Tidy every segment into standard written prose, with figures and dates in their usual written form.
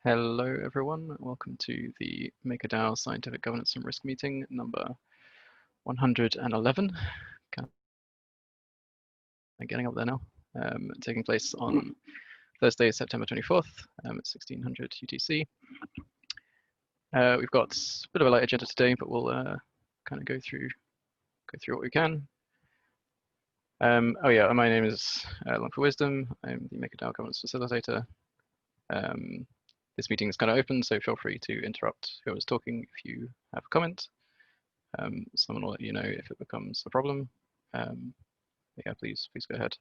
Hello, everyone. Welcome to the MakerDAO Scientific Governance and Risk Meeting number 111. Kind of getting up there now. Taking place on Thursday, September 24th at 1600 UTC. We've got a bit of a light agenda today, but we'll kind of go through what we can. Oh yeah, my name is Long for Wisdom. I'm the MakerDAO Governance Facilitator. This meeting is kind of open, so feel free to interrupt whoever's talking if you have a comment. Someone will let you know if it becomes a problem. Yeah, please go ahead.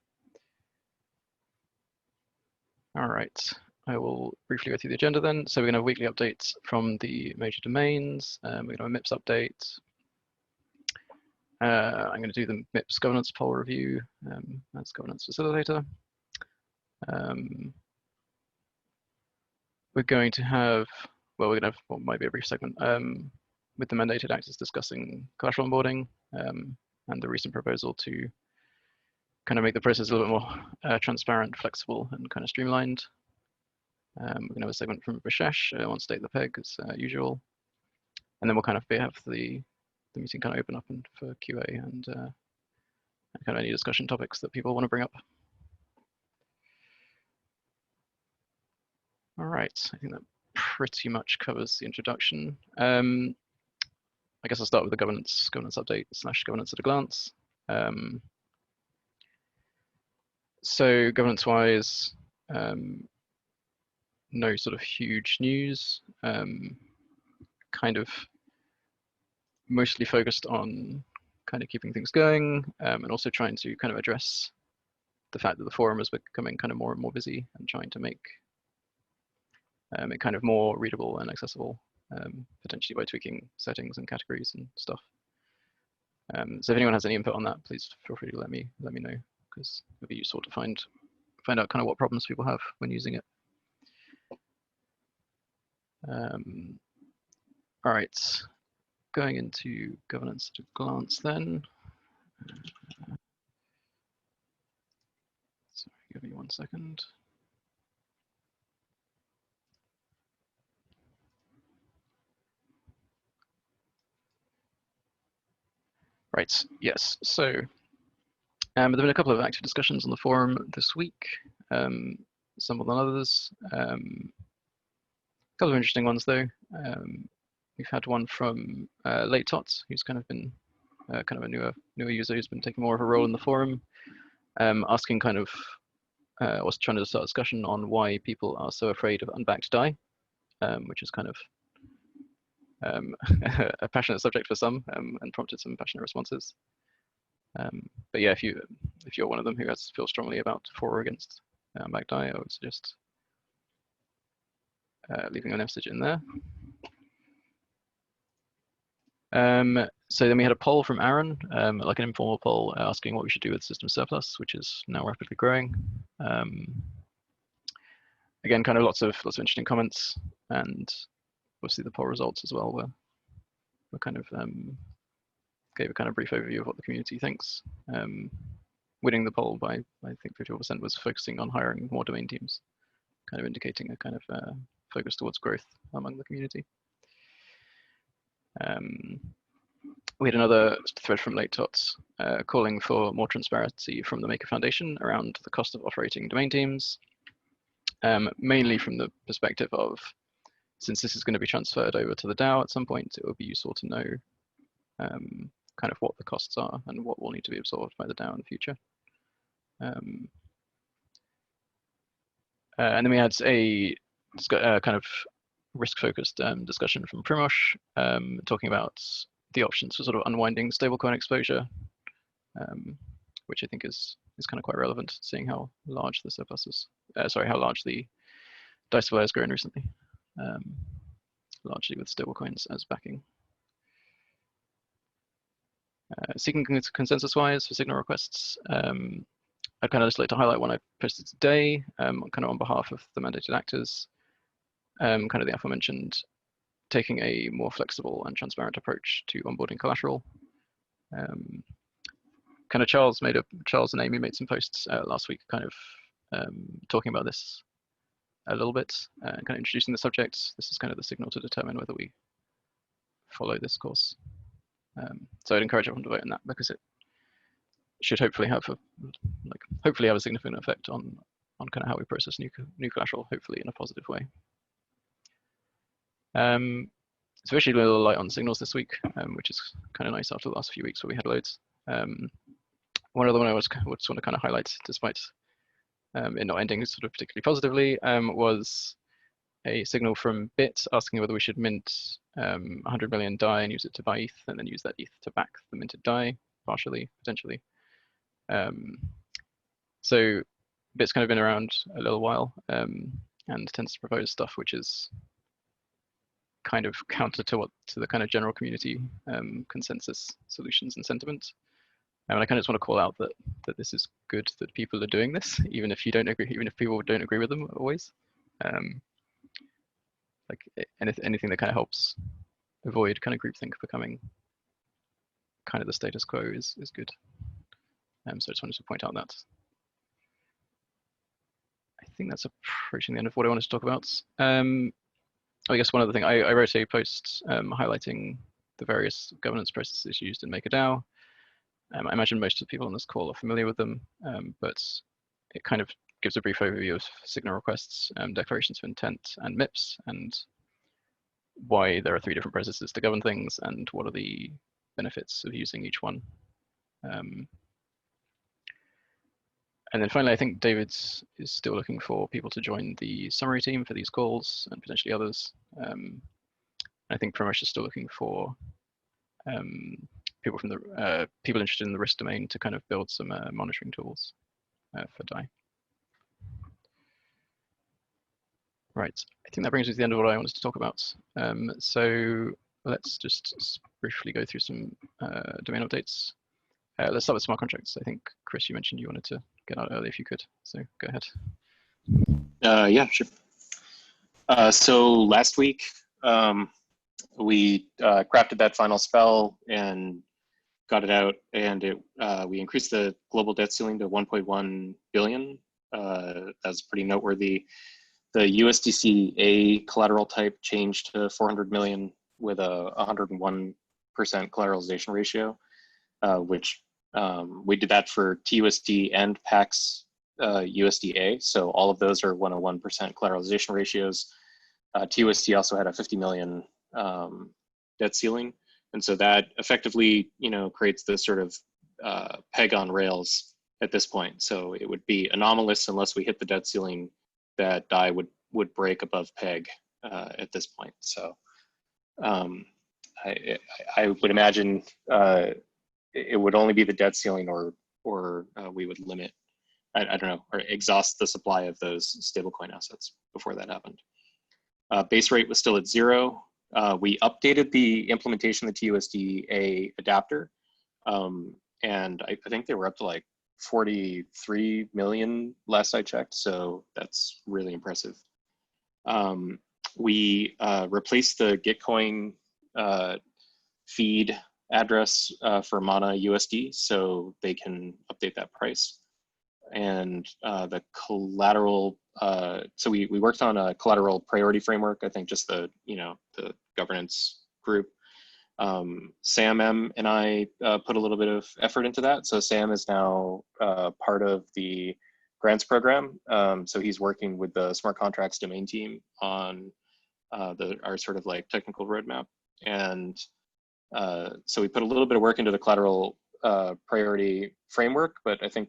All right, I will briefly go through the agenda then. So we're going to have weekly updates from the major domains. We're going to have a MIPs update. I'm going to do the MIPs governance poll review as governance facilitator. We're going to have, well, we're going to have what might be a brief segment with the mandated actors discussing collateral onboarding and the recent proposal to kind of make the process a little bit more transparent, flexible, and kind of streamlined. We're going to have a segment from Vishesh on State the Peg as usual. And then we'll kind of have the meeting kind of open up for QA and kind of any discussion topics that people want to bring up. All right, I think that pretty much covers the introduction. I guess I'll start with the governance update / governance at a glance. So governance-wise, no sort of huge news. Kind of mostly focused on kind of keeping things going and also trying to kind of address the fact that the forum is becoming kind of more and more busy and trying to make it kind of more readable and accessible, potentially by tweaking settings and categories and stuff. So if anyone has any input on that, please feel free to let me know, because it'll be useful to find out kind of what problems people have when using it. All right, going into governance at a glance then. Sorry, give me 1 second. Right, yes, so there have been a couple of active discussions on the forum this week, some more than others. A couple of interesting ones though. We've had one from Late Tots, who's kind of been kind of a newer user who's been taking more of a role in the forum, asking kind of, was trying to start a discussion on why people are so afraid of unbacked DAI, which is kind of a passionate subject for some and prompted some passionate responses. But yeah, if you're one of them who feels strongly about for or against unbacked DAI, I would suggest leaving a message in there. So then we had a poll from Aaron, like an informal poll asking what we should do with system surplus, which is now rapidly growing. Again, kind of lots of interesting comments, and obviously the poll results as well were kind of gave a kind of brief overview of what the community thinks. Winning the poll by, I think, 54% was focusing on hiring more domain teams, kind of indicating a kind of focus towards growth among the community. We had another thread from Late Tots calling for more transparency from the Maker Foundation around the cost of operating domain teams, mainly from the perspective of, since this is going to be transferred over to the DAO at some point, it would be useful to know kind of what the costs are and what will need to be absorbed by the DAO in the future. And then we had a kind of risk-focused discussion from Primosh, talking about the options for sort of unwinding stablecoin exposure, which I think is kind of quite relevant, seeing how large the surplus is. How large the DAI supply has grown recently, largely with stablecoins as backing. Seeking consensus-wise for signal requests, I'd kind of just like to highlight one I posted today, kind of on behalf of the mandated actors, kind of the aforementioned, taking a more flexible and transparent approach to onboarding collateral. Kind of Charles and Amy made some posts last week, kind of talking about this a little bit, kind of introducing the subject. This is kind of the signal to determine whether we follow this course. So I'd encourage everyone to vote on that, because it should hopefully have a significant effect on kind of how we process new collateral, hopefully in a positive way. It's actually a little light on signals this week, which is kind of nice after the last few weeks where we had loads. One other one I just want to kind of highlight, despite it not ending sort of particularly positively, was a signal from Bit asking whether we should mint 100 million DAI and use it to buy ETH, and then use that ETH to back the minted DAI partially, potentially. So Bit's kind of been around a little while, and tends to propose stuff which is kind of counter to the kind of general community consensus solutions and sentiment. And I kind of just want to call out that this is good that people are doing this, even if you don't agree, even if people don't agree with them always. Like anything that kind of helps avoid kind of groupthink becoming kind of the status quo is good. So I just wanted to point out that. I think that's approaching the end of what I wanted to talk about. I guess one other thing, I wrote a post highlighting the various governance processes used in MakerDAO. I imagine most of the people on this call are familiar with them, but it kind of gives a brief overview of signal requests, declarations of intent, and MIPs, and why there are 3 different processes to govern things, and what are the benefits of using each one. And then finally, I think David is still looking for people to join the summary team for these calls, and potentially others. I think Pramesh is still looking for people interested in the risk domain to kind of build some monitoring tools for DAI. Right, I think that brings us to the end of what I wanted to talk about. So let's just briefly go through some domain updates. Let's start with smart contracts. I think, Chris, you mentioned you wanted to get out early if you could, so go ahead. Yeah, sure. So last week, we crafted that final spell and got it out, and we increased the global debt ceiling to 1.1 billion. That's pretty noteworthy. The USDC-A collateral type changed to 400 million with a 101% collateralization ratio, which we did that for TUSD and PAX USD-A. So all of those are 101% collateralization ratios. TUSD also had a 50 million debt ceiling. And so that effectively, creates this sort of peg on rails at this point. So it would be anomalous unless we hit the debt ceiling that DAI would break above peg at this point. So I would imagine it would only be the debt ceiling, or we would limit, I don't know, or exhaust the supply of those stablecoin assets before that happened. Base rate was still at 0. We updated the implementation of the TUSD-A adapter, and I think they were up to like 43 million last I checked, so that's really impressive. We replaced the Gitcoin feed address for Mana USD, so they can update that price. And the collateral, so we worked on a collateral priority framework. I think just the governance group. Sam M and I put a little bit of effort into that. So Sam is now part of the grants program. So he's working with the smart contracts domain team on our sort of like technical roadmap. And so we put a little bit of work into the collateral priority framework, but I think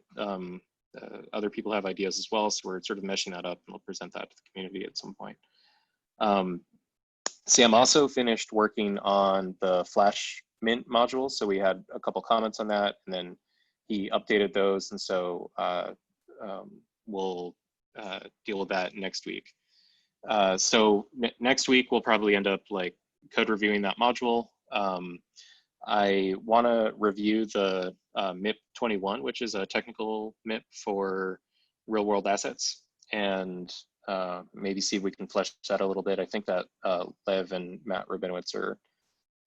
other people have ideas as well. So we're sort of meshing that up, and we'll present that to the community at some point. Sam also finished working on the Flash Mint module. So we had a couple comments on that, and then he updated those. And so we'll deal with that next week. So next week, we'll probably end up like code reviewing that module. I want to review the MIP 21, which is a technical MIP for real world assets, and maybe see if we can flesh that a little bit. I think that Lev and Matt Rabinowitz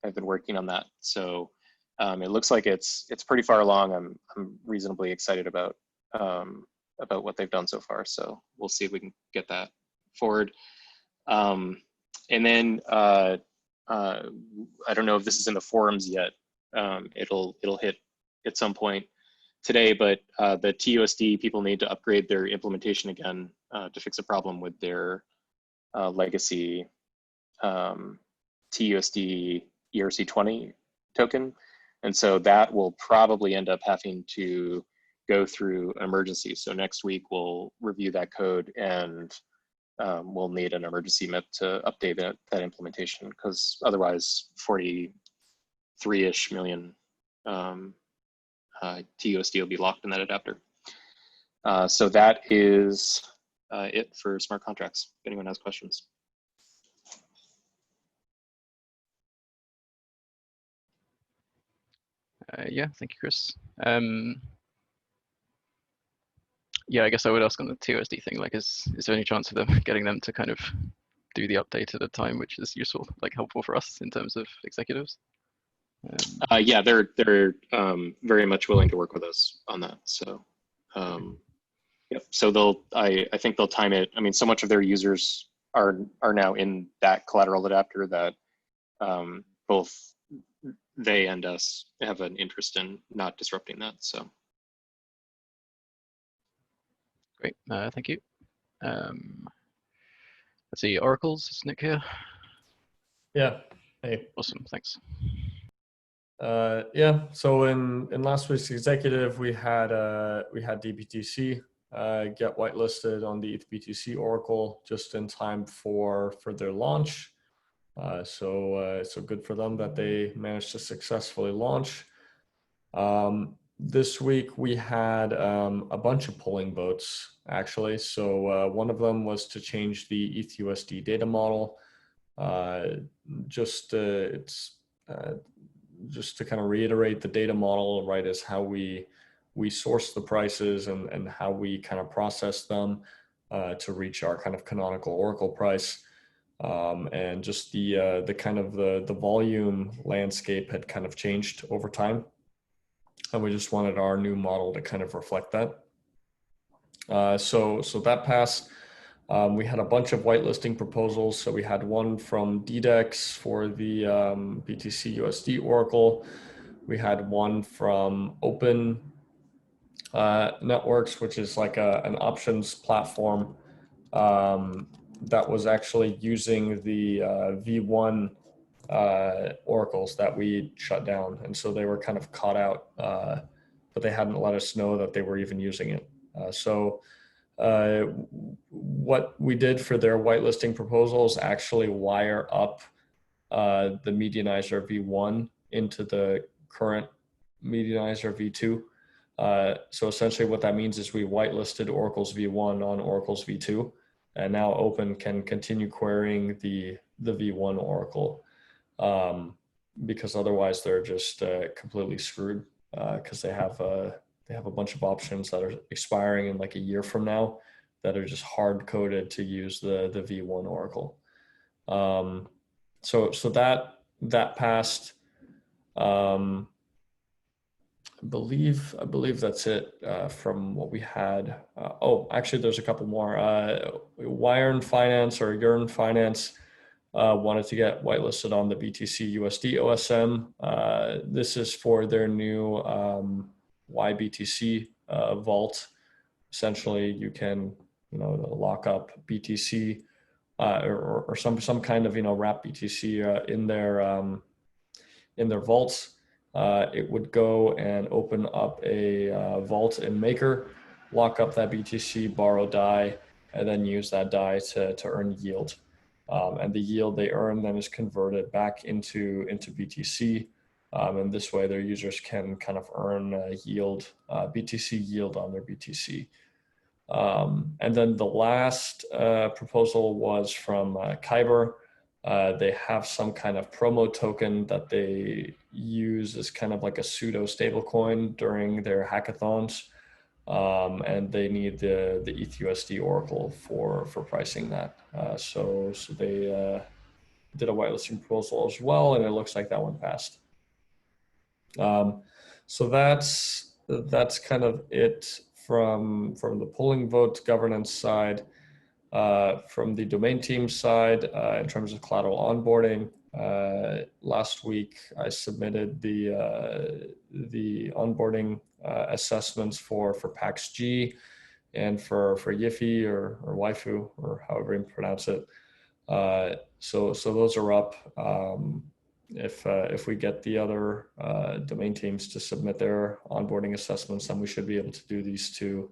have been working on that. So it looks like it's pretty far along. I'm reasonably excited about what they've done so far. So we'll see if we can get that forward. And then I don't know if this is in the forums yet. It'll hit at some point today, but the TUSD people need to upgrade their implementation again to fix a problem with their legacy TUSD ERC20 token. And so that will probably end up having to go through emergency. So next week we'll review that code, and we'll need an emergency MIP to update that implementation, because otherwise 43-ish million TUSD will be locked in that adapter. So that is it for smart contracts, if anyone has questions. Yeah, thank you, Chris. Yeah, I guess I would ask on the TUSD thing, like, is there any chance of them getting them to kind of do the update at a time which is useful, like helpful for us in terms of executives? Yeah, they're very much willing to work with us on that. So, yeah, so I think they'll time it. I mean, so much of their users are now in that collateral adapter that both they and us have an interest in not disrupting that. So. Great, thank you. Let's see, Oracles, is Nick here? Yeah, hey. Awesome, thanks. Yeah, so in last week's executive, we had DBTC get whitelisted on the ETH-BTC Oracle just in time for their launch. So good for them that they managed to successfully launch. This week we had a bunch of polling votes, actually. So one of them was to change the ETHUSD data model. Just to kind of reiterate, the data model, right, is how we source the prices and how we kind of process them to reach our kind of canonical Oracle price. And just the kind of the volume landscape had kind of changed over time. And we just wanted our new model to kind of reflect that. So that passed. We had a bunch of whitelisting proposals. So we had one from DDEX for the BTC USD Oracle. We had one from Open Networks, which is like an options platform that was actually using the V1 oracles that we shut down. And so they were kind of caught out, but they hadn't let us know that they were even using it. What we did for their whitelisting proposals actually wire up the medianizer V1 into the current medianizer V2. So essentially what that means is we whitelisted Oracle's V1 on Oracle's V2, and now Open can continue querying the V1 Oracle, because otherwise they're just completely screwed, because they have a bunch of options that are expiring in like a year from now that are just hard coded to use the V1 Oracle. So that passed. I believe that's it from what we had. Oh, actually, there's a couple more. Yearn Finance wanted to get whitelisted on the BTC USD OSM. This is for their new YBTC vault. Essentially, you can lock up BTC or some kind of wrap BTC in their vaults. It would go and open up a vault in Maker, lock up that BTC, borrow DAI, and then use that DAI to earn yield. And the yield they earn then is converted back into BTC. And this way their users can kind of earn yield, BTC yield on their BTC. And then the last proposal was from Kyber. They have some kind of promo token that they use as kind of like a pseudo stablecoin during their hackathons. And they need the ETHUSD Oracle for pricing that. So they did a whitelisting proposal as well, and it looks like that one passed. So that's kind of it from the polling vote governance side. From the domain team side, in terms of collateral onboarding, last week I submitted the onboarding assessments for PAX G and for Yiffy or Waifu, or however you pronounce it. So those are up. If we get the other domain teams to submit their onboarding assessments, then we should be able to do these two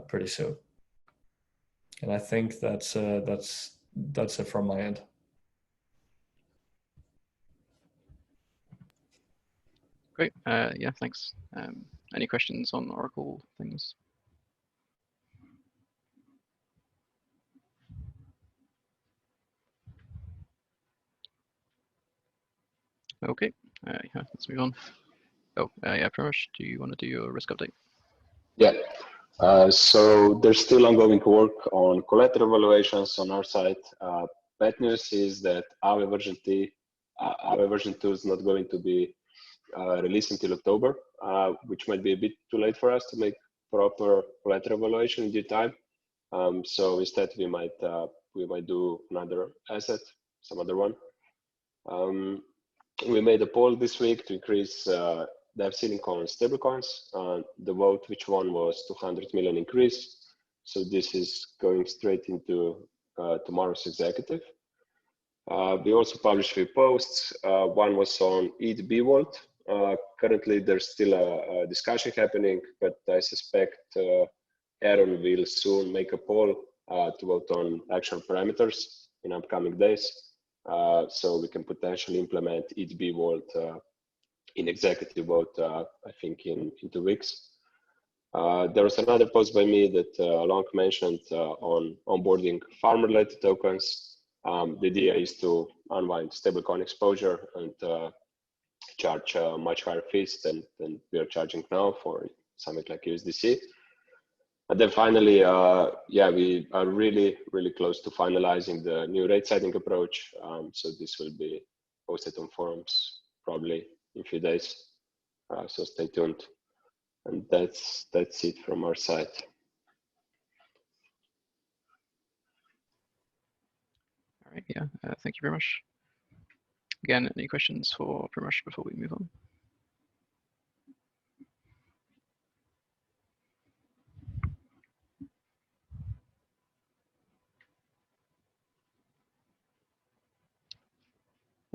pretty soon. And I think that's it from my end. Great. Yeah, thanks. Any questions on Oracle things? Okay. Yeah, let's move on. Oh, yeah, Pramesh, do you want to do your risk update? Yeah. So there's still ongoing work on collateral evaluations on our side. Bad news is that our version 2 is not going to be released until October, which might be a bit too late for us to make proper collateral evaluation in due time. So instead, we might do another asset, some other one. We made a poll this week to increase dev ceiling on stablecoins. The vote which won was 200 million increase. So this is going straight into tomorrow's executive. We also published 3 posts. One was on ETH Vault. Currently, there's still a discussion happening, but I suspect Aaron will soon make a poll to vote on actual parameters in upcoming days. So we can potentially implement ETH Vault in executive vote, I think in 2 weeks. There was another post by me that Long mentioned on onboarding farm-related tokens. The idea is to unwind stablecoin exposure and charge much higher fees than we are charging now for something like USDC. And then finally, yeah, we are really close to finalizing the new rate setting approach. So this will be posted on forums probably in a few days. So stay tuned. And that's it from our side. All right, yeah, thank you very much. Again, any questions for Pramesh before we move on?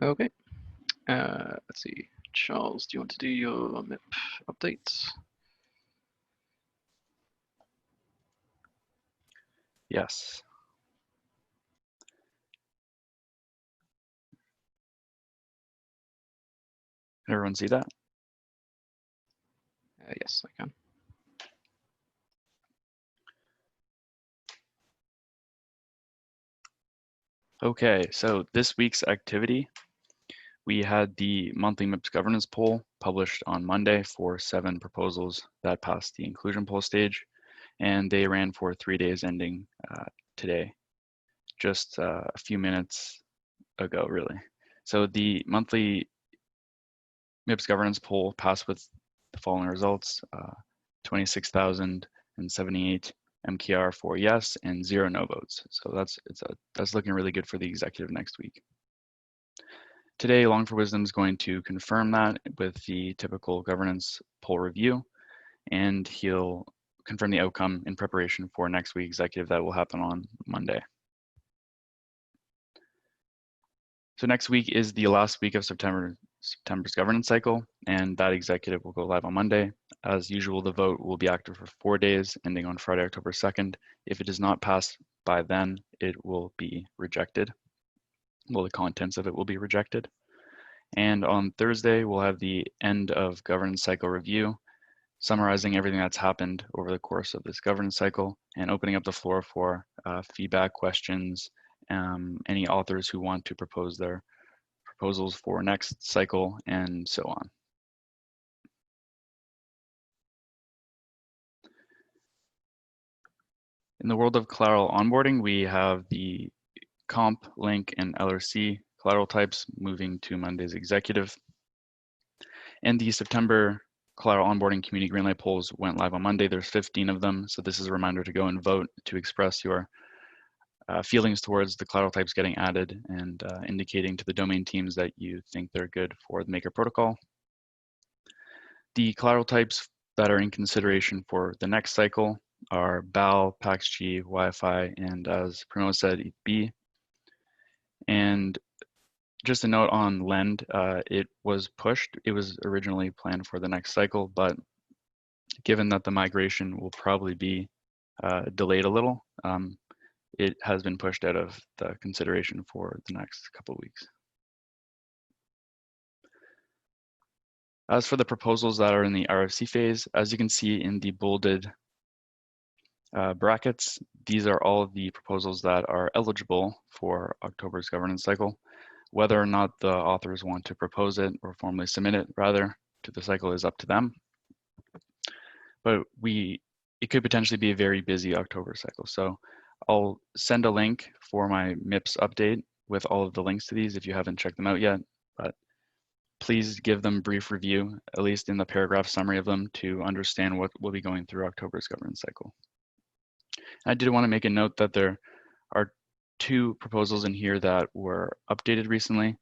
Okay, let's see. Charles, do you want to do your MIP updates? Yes. Can everyone see that? Yes, I can. Okay, so this week's activity, we had the monthly MIPS governance poll published on Monday for 7 proposals that passed the inclusion poll stage, and they ran for 3 days ending today, just a few minutes ago, really. So the monthly MIPS governance poll passed with the following results: 26,078 MKR for yes and 0 no votes. So that's looking really good for the executive next week. Today, Long for Wisdom is going to confirm that with the typical governance poll review, and he'll confirm the outcome in preparation for next week's executive that will happen on Monday. So next week is the last week of September's governance cycle, and that executive will go live on Monday. As usual, the vote will be active for 4 days, ending on Friday, October 2nd. If it does not pass by then, it will be rejected. Well, the contents of it will be rejected. And on Thursday, we'll have the end of governance cycle review, summarizing everything that's happened over the course of this governance cycle and opening up the floor for feedback, questions, any authors who want to propose their proposals for next cycle, and so on. In the world of collateral onboarding, we have the comp, link, and LRC collateral types moving to Monday's executive. And the September collateral onboarding community greenlight polls went live on Monday. There's 15 of them. So this is a reminder to go and vote to express your feelings towards the collateral types getting added and indicating to the domain teams that you think they're good for the Maker protocol. The collateral types that are in consideration for the next cycle are BAL, PAX-G, Wi-Fi, and as Primo said, ETB. And just a note on Lend, it was pushed. It was originally planned for the next cycle, but given that the migration will probably be delayed a little, it has been pushed out of the consideration for the next couple of weeks. As for the proposals that are in the RFC phase, as you can see in the bolded brackets, these are all of the proposals that are eligible for October's governance cycle. Whether or not the authors want to propose it or formally submit it, rather, to the cycle is up to them. But it could potentially be a very busy October cycle. So I'll send a link for my MIPS update with all of the links to these if you haven't checked them out yet. But please give them a brief review, at least in the paragraph summary of them, to understand what we'll be going through October's governance cycle. I did want to make a note that there are 2 proposals in here that were updated recently,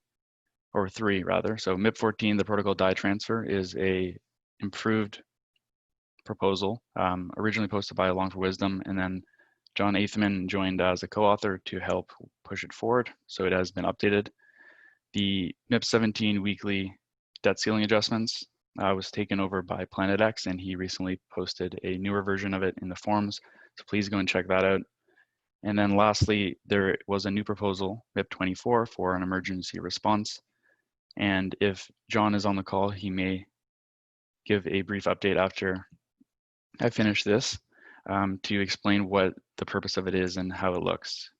or 3 rather. So MIP 14, the protocol die transfer, is a improved proposal, originally posted by Along for Wisdom, and then John Aithman joined as a co-author to help push it forward. So it has been updated. The MIP 17 weekly debt ceiling adjustments was taken over by Planet X, and he recently posted a newer version of it in the forums. So please go and check that out. And then lastly, there was a new proposal, MIP 24, for an emergency response. And if John is on the call, he may give a brief update after I finish this to explain what the purpose of it is and how it looks.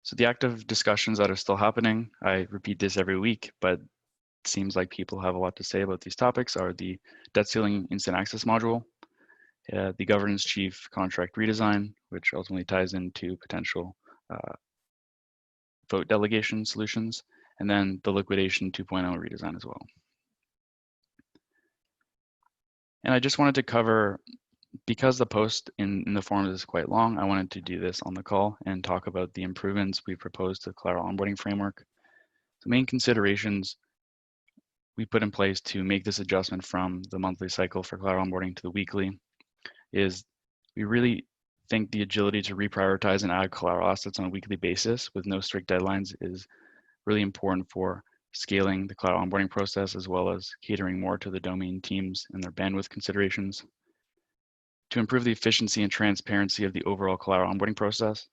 So the active discussions that are still happening, I repeat this every week, but it seems like people have a lot to say about these topics, are the debt ceiling instant access module, the governance chief contract redesign, which ultimately ties into potential vote delegation solutions, and then the liquidation 2.0 redesign as well. And I just wanted to cover, because the post in the forums is quite long, I wanted to do this on the call and talk about the improvements we proposed to the Collateral Onboarding Framework. The main considerations we put in place to make this adjustment from the monthly cycle for Collateral Onboarding to the weekly is we really think the agility to reprioritize and add collateral assets on a weekly basis with no strict deadlines is really important for scaling the collateral onboarding process, as well as catering more to the domain teams and their bandwidth considerations. To improve the efficiency and transparency of the overall collateral onboarding process.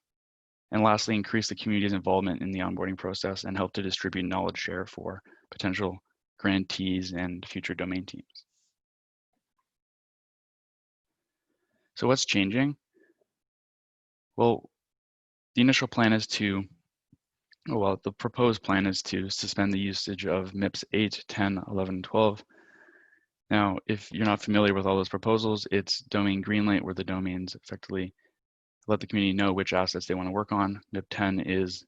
And lastly, increase the community's involvement in the onboarding process and help to distribute knowledge share for potential grantees and future domain teams. So what's changing? Well, the initial plan is to, well, the proposed plan is to suspend the usage of MIPS 8, 10, 11, 12. Now, if you're not familiar with all those proposals, it's domain greenlight, where the domains effectively let the community know which assets they want to work on. MIP 10 is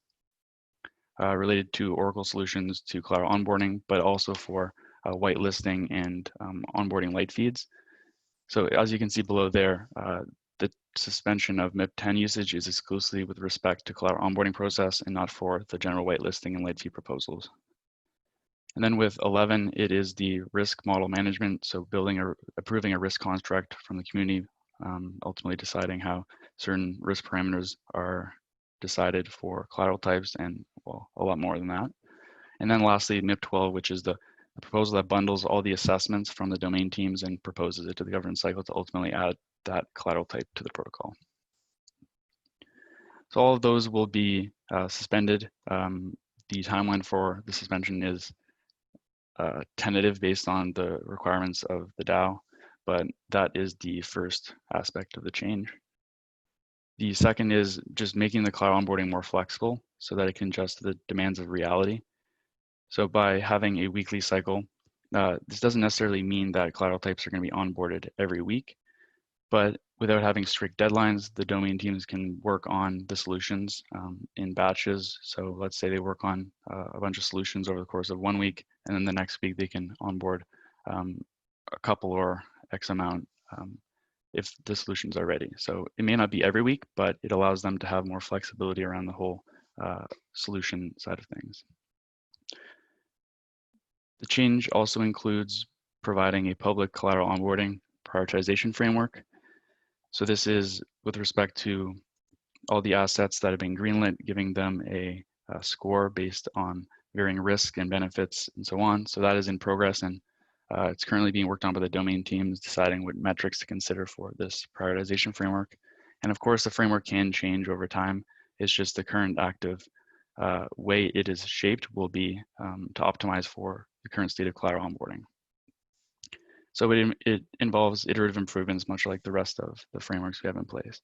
related to Oracle solutions to collateral onboarding, but also for whitelisting and onboarding light feeds. So as you can see below there, the suspension of MIP 10 usage is exclusively with respect to collateral onboarding process and not for the general whitelisting and light feed proposals. And then with 11, it is the risk model management. So approving a risk construct from the community, ultimately deciding how certain risk parameters are decided for collateral types, and well, a lot more than that. And then lastly, MIP 12, which is the proposal that bundles all the assessments from the domain teams and proposes it to the governance cycle to ultimately add that collateral type to the protocol. So all of those will be suspended. The timeline for the suspension is tentative based on the requirements of the DAO, but that is the first aspect of the change. The second is just making the collateral onboarding more flexible so that it can adjust to the demands of reality. So by having a weekly cycle, this doesn't necessarily mean that collateral types are going to be onboarded every week, but without having strict deadlines, the domain teams can work on the solutions in batches. So let's say they work on a bunch of solutions over the course of 1 week, and then the next week they can onboard a couple or X amount. if the solutions are ready. So it may not be every week, but it allows them to have more flexibility around the whole solution side of things. The change also includes providing a public collateral onboarding prioritization framework. So this is with respect to all the assets that have been greenlit, giving them a score based on varying risk and benefits and so on. So that is in progress, and it's currently being worked on by the domain teams, deciding what metrics to consider for this prioritization framework. And of course, the framework can change over time. It's just the current active way it is shaped will be to optimize for the current state of collateral onboarding. So it involves iterative improvements, much like the rest of the frameworks we have in place.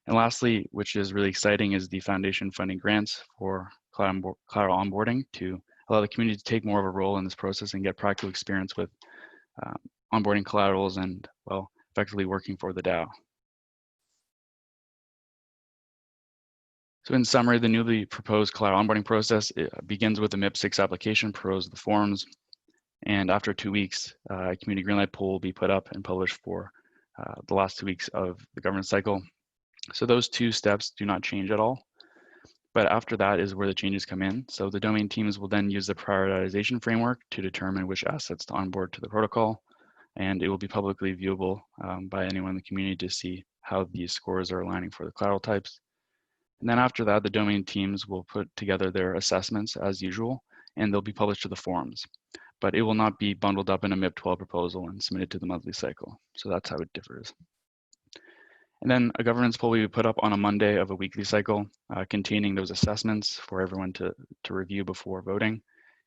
And lastly, which is really exciting, is the foundation funding grants for collateral onboarding to allow the community to take more of a role in this process and get practical experience with onboarding collaterals and, well, effectively working for the DAO. So in summary, the newly proposed collateral onboarding process begins with the MIP6 application, pros the forms, and after 2 weeks, a community greenlight poll will be put up and published for the last 2 weeks of the governance cycle. So those 2 steps do not change at all. But after that is where the changes come in. So the domain teams will then use the prioritization framework to determine which assets to onboard to the protocol. And it will be publicly viewable by anyone in the community to see how these scores are aligning for the collateral types. And then after that, the domain teams will put together their assessments as usual, and they'll be published to the forums. But it will not be bundled up in a MIP12 proposal and submitted to the monthly cycle. So that's how it differs. And then a governance poll will be put up on a Monday of a weekly cycle containing those assessments for everyone to review before voting.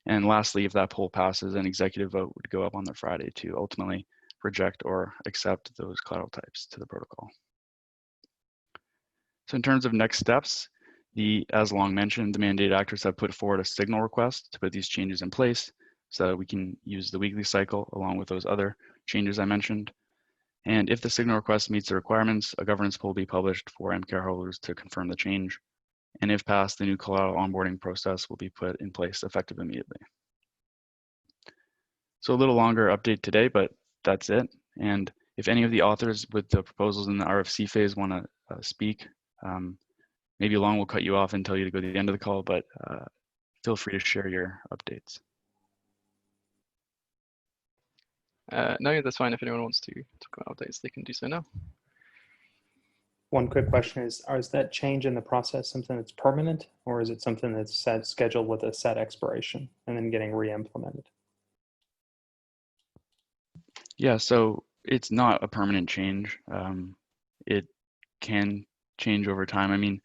And lastly, if that poll passes, an executive vote would go up on the Friday to ultimately reject or accept those collateral types to the protocol. So in terms of next steps, as long mentioned, the mandated actors have put forward a signal request to put these changes in place so that we can use the weekly cycle along with those other changes I mentioned. And if the signal request meets the requirements, a governance poll will be published for MCAR holders to confirm the change. And if passed, the new collateral onboarding process will be put in place effective immediately. So a little longer update today, but that's it. And if any of the authors with the proposals in the RFC phase want to speak, maybe Long will cut you off and tell you to go to the end of the call, but feel free to share your updates. No, that's fine. If anyone wants to talk about updates, they can do so now. One quick question is that change in the process something that's permanent, or is it something that's scheduled with a set expiration and then getting re-implemented? Yeah, so it's not a permanent change. It can change over time. I mean,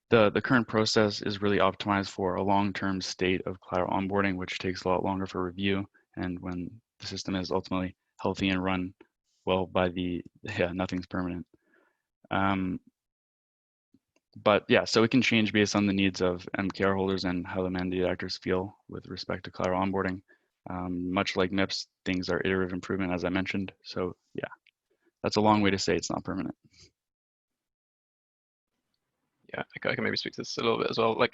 the current process is really optimized for a long-term state of collateral onboarding, which takes a lot longer for review. And when the system is ultimately healthy and run well by nothing's permanent. But yeah, so it can change based on the needs of MKR holders and how the mandated actors feel with respect to collateral onboarding. Much like MIPS, things are iterative improvement, as I mentioned. So yeah, that's a long way to say it's not permanent. Yeah, I can maybe speak to this a little bit as well. Like,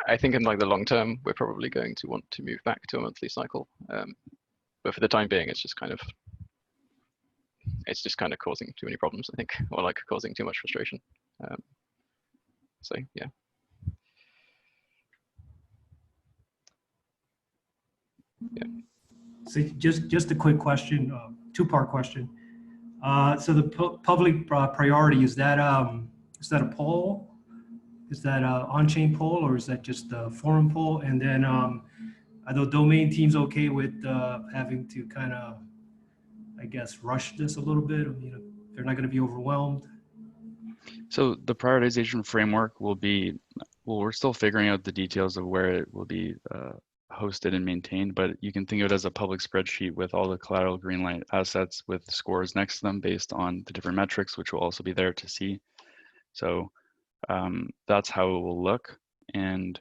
I think in like the long term, we're probably going to want to move back to a monthly cycle. But for the time being, it's just kind of causing too many problems, I think, or like causing too much frustration. So yeah. Yeah. So just a quick question, two-part question. So the public priority, is that a poll? Is that an on-chain poll, or is that just a forum poll? And then are the domain teams okay with having to kind of, I guess, rush this a little bit? You know, they're not going to be overwhelmed. So the prioritization framework will be, well, we're still figuring out the details of where it will be hosted and maintained, but you can think of it as a public spreadsheet with all the collateral greenlight assets with scores next to them based on the different metrics, which will also be there to see. So that's how it will look. And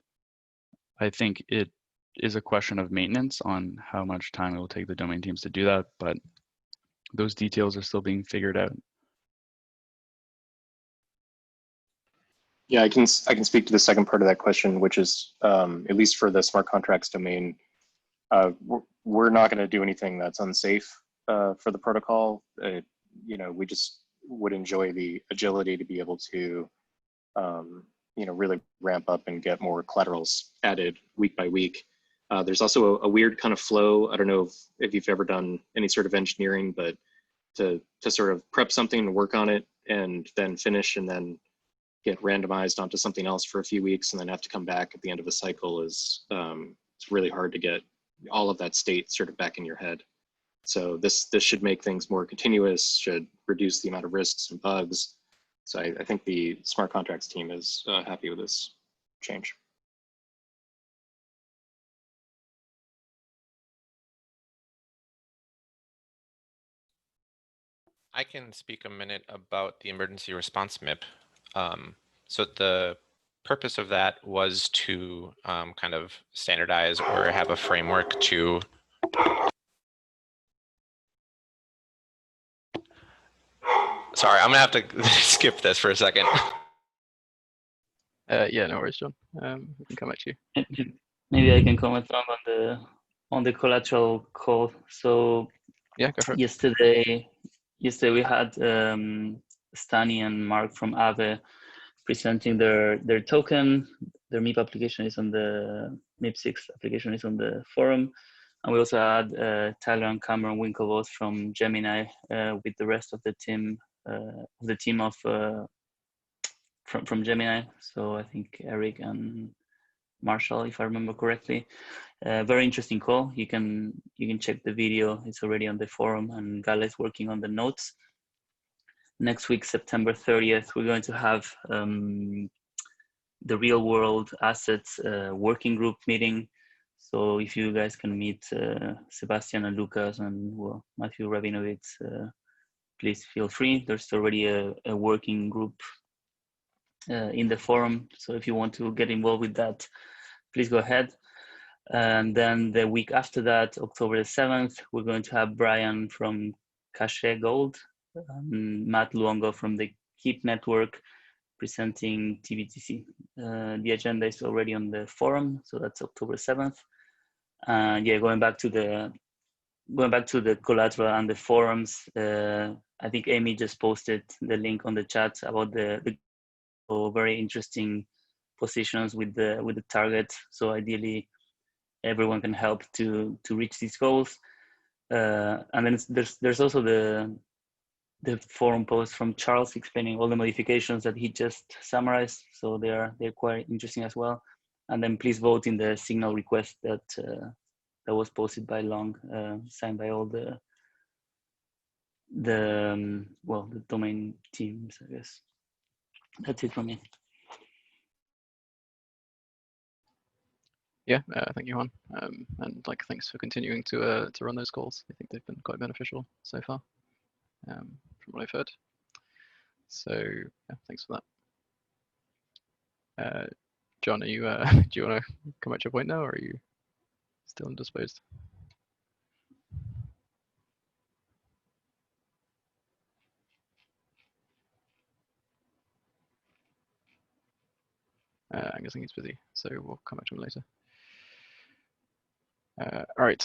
I think it is a question of maintenance on how much time it will take the domain teams to do that, but those details are still being figured out. Yeah, I can speak to the second part of that question, which is at least for the smart contracts domain, we're not going to do anything that's unsafe for the protocol. we just would enjoy the agility to be able to, really ramp up and get more collaterals added week by week. There's also a weird kind of flow. I don't know if you've ever done any sort of engineering, but to sort of prep something and work on it and then finish and then get randomized onto something else for a few weeks and then have to come back at the end of a cycle is, it's really hard to get all of that state sort of back in your head. So this should make things more continuous, should reduce the amount of risks and bugs. So I think the smart contracts team is happy with this change. I can speak a minute about the emergency response MIP. So the purpose of that was to kind of standardize or have a framework to Sorry, I'm gonna have to skip this for a second. Yeah, no worries, John. We can come back to you. Maybe I can comment on the collateral call. So Yeah, go for it. yesterday we had Stani and Mark from Aave presenting their token. Their MIP application is on the MIP6 application is on the forum. And we also had Tyler and Cameron Winklevoss from Gemini with the rest of the team from Gemini. So I think Eric and Marshall, if I remember correctly. Very interesting call. You can check the video. It's already on the forum, and Gala is working on the notes. Next week, September 30th, we're going to have the real world assets working group meeting. So if you guys can meet Sebastian and Lucas and Matthew Rabinovitz, please feel free. There's already a working group in the forum. So if you want to get involved with that, please go ahead. And then the week after that, October the 7th, we're going to have Brian from Cache Gold, Matt Luongo from the Keep Network presenting TBTC. The agenda is already on the forum, so that's October 7th. And yeah, going back to the collateral and the forums, I think Amy just posted the link on the chat about the very interesting positions with the target. So ideally, everyone can help to reach these goals. And then there's also the forum post from Charles explaining all the modifications that he just summarized. So they're quite interesting as well. And then please vote in the signal request that was posted by Long, signed by all the domain teams, I guess. That's it from me. Yeah, thank you, Juan. And thanks for continuing to run those calls. I think they've been quite beneficial so far, from what I've heard. So yeah, thanks for that. John, are you do you want to come at your point now, or are you still indisposed? I'm guessing he's busy, so we'll come back to him later. All right.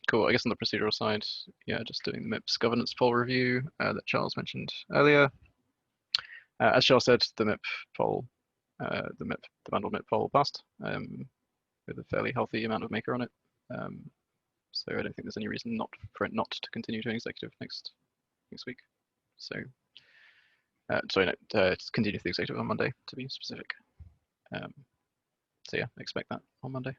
Cool. I guess on the procedural side, yeah, just doing the MIPS governance poll review that Charles mentioned earlier. As Charles said, the MIP poll, the bundled MIP poll passed with a fairly healthy amount of maker on it. So I don't think there's any reason for it not to continue to executive next week. So sorry, no, to continue to the executive on Monday, to be specific. So yeah, expect that on Monday.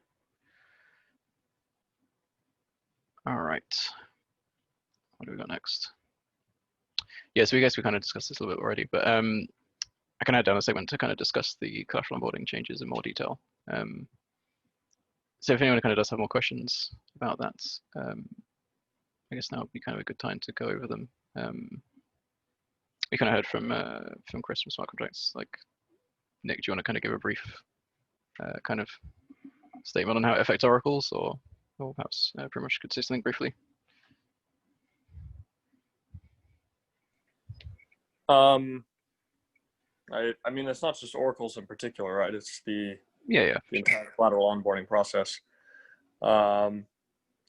All right, what do we got next? Yeah, so I guess we kind of discussed this a little bit already, but I can add down a segment to kind of discuss the collateral onboarding changes in more detail. So if anyone kind of does have more questions about that, I guess now would be kind of a good time to go over them. We kind of heard from Chris from Smart Contracts. Like, Nick, do you want to kind of give a brief kind of statement on how it affects oracles, or perhaps pretty much could say something briefly? I mean, it's not just oracles in particular, right? It's the the entire collateral onboarding process.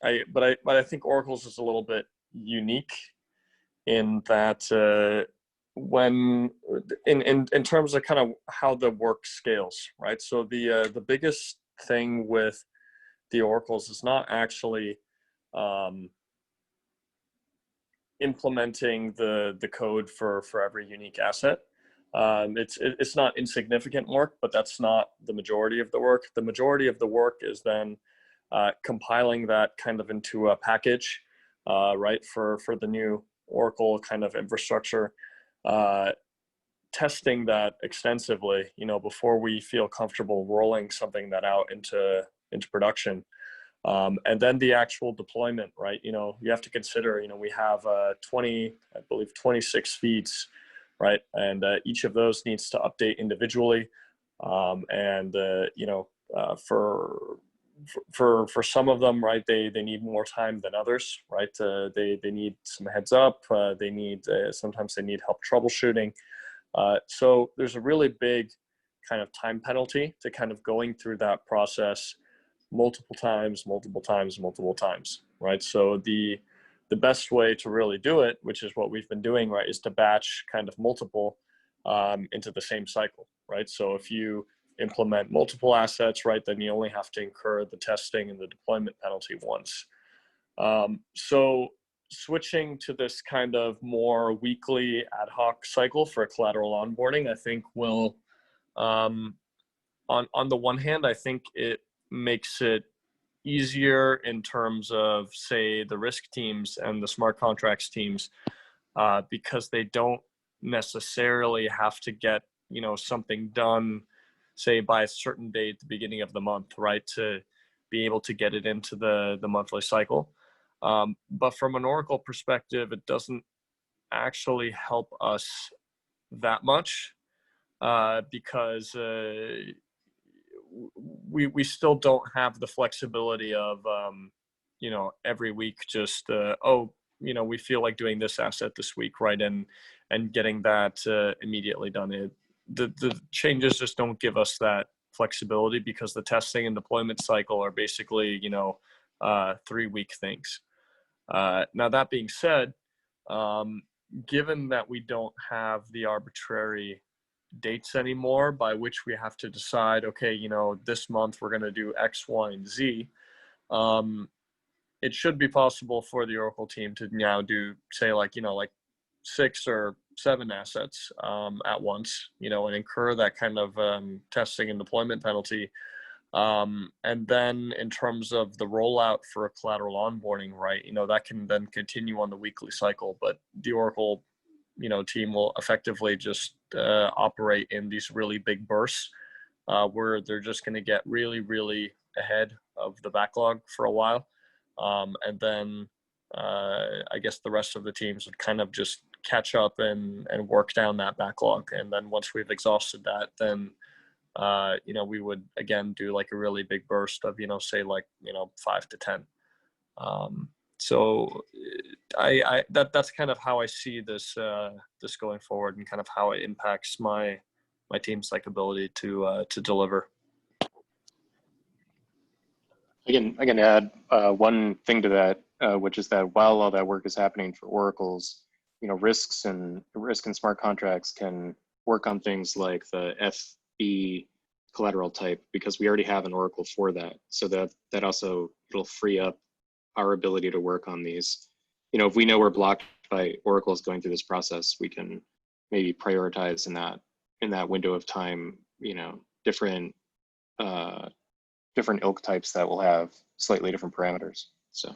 I think Oracle's is a little bit unique in that when in terms of kind of how the work scales, right? So the biggest thing with the Oracles is not actually implementing the code for every unique asset. It's not insignificant work, but that's not the majority of the work. The majority of the work is then compiling that kind of into a package, right, for the new Oracle kind of infrastructure, testing that extensively, you know, before we feel comfortable rolling something that out into production. And then the actual deployment, right? You know, you have to consider, you know, we have 26 feeds, right? And each of those needs to update individually. You know, for some of them, right, they need more time than others, right? They need some heads up. They need, sometimes they need help troubleshooting. So there's a really big kind of time penalty to kind of going through that process multiple times, right? So the best way to really do it, which is what we've been doing, right, is to batch kind of multiple into the same cycle, right? So if you implement multiple assets, right, then you only have to incur the testing and the deployment penalty once. So switching to this kind of more weekly ad hoc cycle for collateral onboarding, I think will, on the one hand, I think it makes it easier in terms of, say, the risk teams and the smart contracts teams, because they don't necessarily have to get, you know, something done, say, by a certain date at the beginning of the month, right, to be able to get it into the monthly cycle. But from an Oracle perspective, it doesn't actually help us that much, because we still don't have the flexibility of, you know, every week just, oh, you know, we feel like doing this asset this week, right, and getting that immediately done. The changes just don't give us that flexibility because the testing and deployment cycle are basically, you know, 3-week things. Now, that being said, given that we don't have the arbitrary dates anymore by which we have to decide, okay, you know, this month we're going to do X, Y, and Z, it should be possible for the Oracle team to now do, say, like, you know, like 6 or 7 assets at once, you know, and incur that kind of testing and deployment penalty. And then in terms of the rollout for a collateral onboarding, right, you know, that can then continue on the weekly cycle, but the Oracle, you know, team will effectively just operate in these really big bursts where they're just going to get really, really ahead of the backlog for a while. And then I guess the rest of the teams would kind of just catch up and work down that backlog. And then once we've exhausted that, then, you know, we would again do like a really big burst of, you know, say like, you know, 5 to 10. So that's kind of how I see this this going forward and kind of how it impacts my team's like ability to deliver. I can add one thing to that, which is that while all that work is happening for Oracle's, you know, risk and smart contracts can work on things like the FB collateral type because we already have an Oracle for that. So that also, it'll free up our ability to work on these. You know, if we know we're blocked by Oracle's going through this process, we can maybe prioritize in that window of time, you know, different ilk types that will have slightly different parameters. So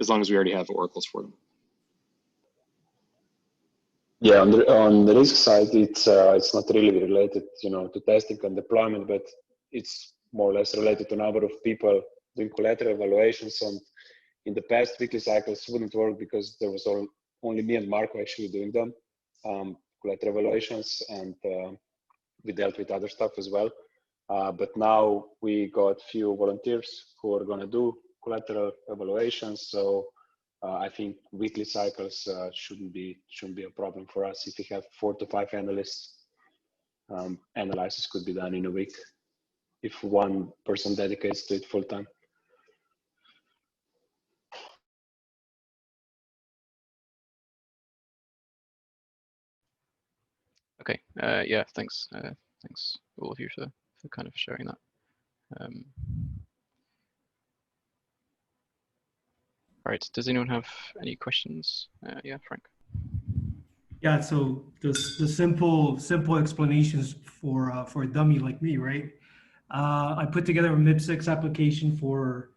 as long as we already have Oracles for them. Yeah, on the risk side, it's not really related, you know, to testing and deployment, but it's more or less related to number of people doing collateral evaluations. And in the past, weekly cycles wouldn't work because there was only me and Marco actually doing them, collateral evaluations, and we dealt with other stuff as well. But now we got few volunteers who are going to do collateral evaluations. So I think weekly cycles shouldn't be a problem for us. If we have 4 to 5 analysts, analysis could be done in a week if one person dedicates to it full time. Okay. Yeah. Thanks. Thanks all of you for kind of sharing that. All right. Does anyone have any questions? Yeah, Frank. Yeah, so the simple explanations for a dummy like me, right? I put together a MIP6 application for,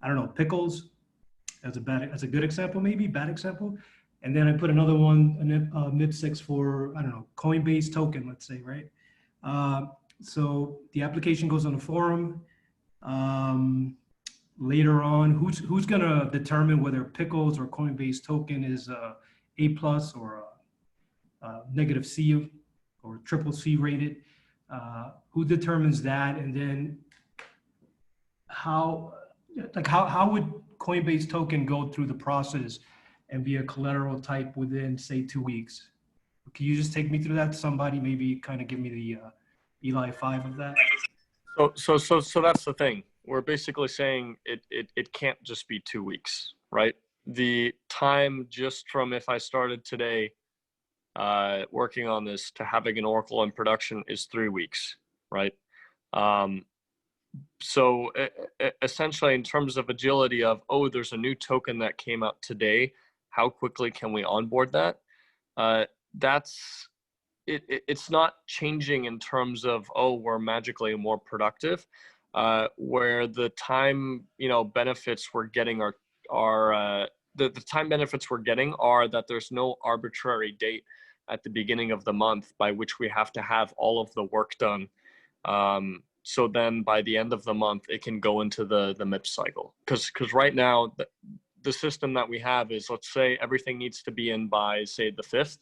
I don't know, pickles as a good example, maybe bad example, and then I put another one, a MIP6 for, I don't know, Coinbase token, let's say, right? So the application goes on a forum. Later on, who's gonna determine whether pickles or Coinbase token is A+ or negative C or triple C rated? Who determines that? And then how would Coinbase token go through the process and be a collateral type within, say, 2 weeks? Can you just take me through that? Somebody maybe kind of give me the Eli 5 of that. So that's the thing. We're basically saying it can't just be 2 weeks, right? The time just from if I started today working on this to having an Oracle in production is 3 weeks, right? So essentially in terms of agility of, oh, there's a new token that came out today, how quickly can we onboard that? It's not changing in terms of, oh, we're magically more productive, where the time, benefits we're getting are the time benefits we're getting are that there's no arbitrary date at the beginning of the month by which we have to have all of the work done. So then by the end of the month, it can go into the MIP cycle. Because right now, the system that we have is, let's say everything needs to be in by, say, the 5th,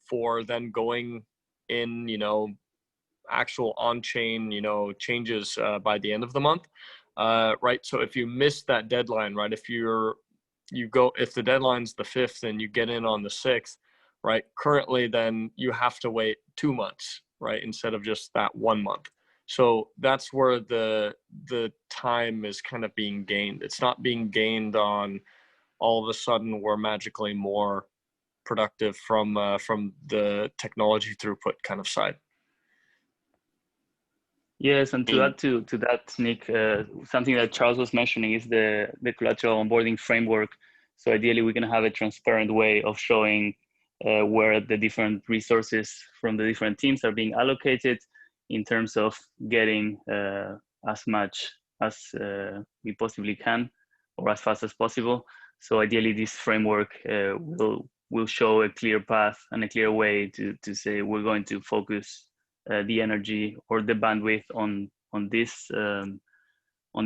for then going in, actual on-chain, changes by the end of the month, right? So if you miss that deadline, right, if the deadline's the 5th and you get in on the 6th, right, currently then you have to wait 2 months, right, instead of just that 1 month. So that's where the time is kind of being gained. It's not being gained on all of a sudden we're magically more productive from the technology throughput kind of side. Yes, and to add to that, Nick, something that Charles was mentioning is the collateral onboarding framework. So ideally, we can have a transparent way of showing where the different resources from the different teams are being allocated in terms of getting as much as we possibly can or as fast as possible. So ideally, this framework will show a clear path and a clear way to say we're going to focus the energy or the bandwidth on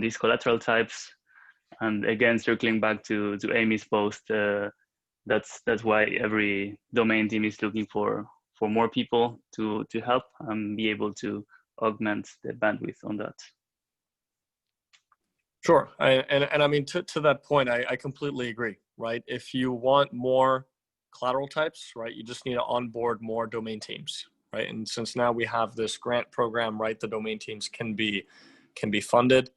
these collateral types. And again, circling back to Amy's post, that's why every domain team is looking for more people to help and be able to augment the bandwidth on that. Sure, and I mean, to that point, I completely agree, right? If you want more collateral types, right, you just need to onboard more domain teams, right? And since now we have this grant program, right, the domain teams can be funded.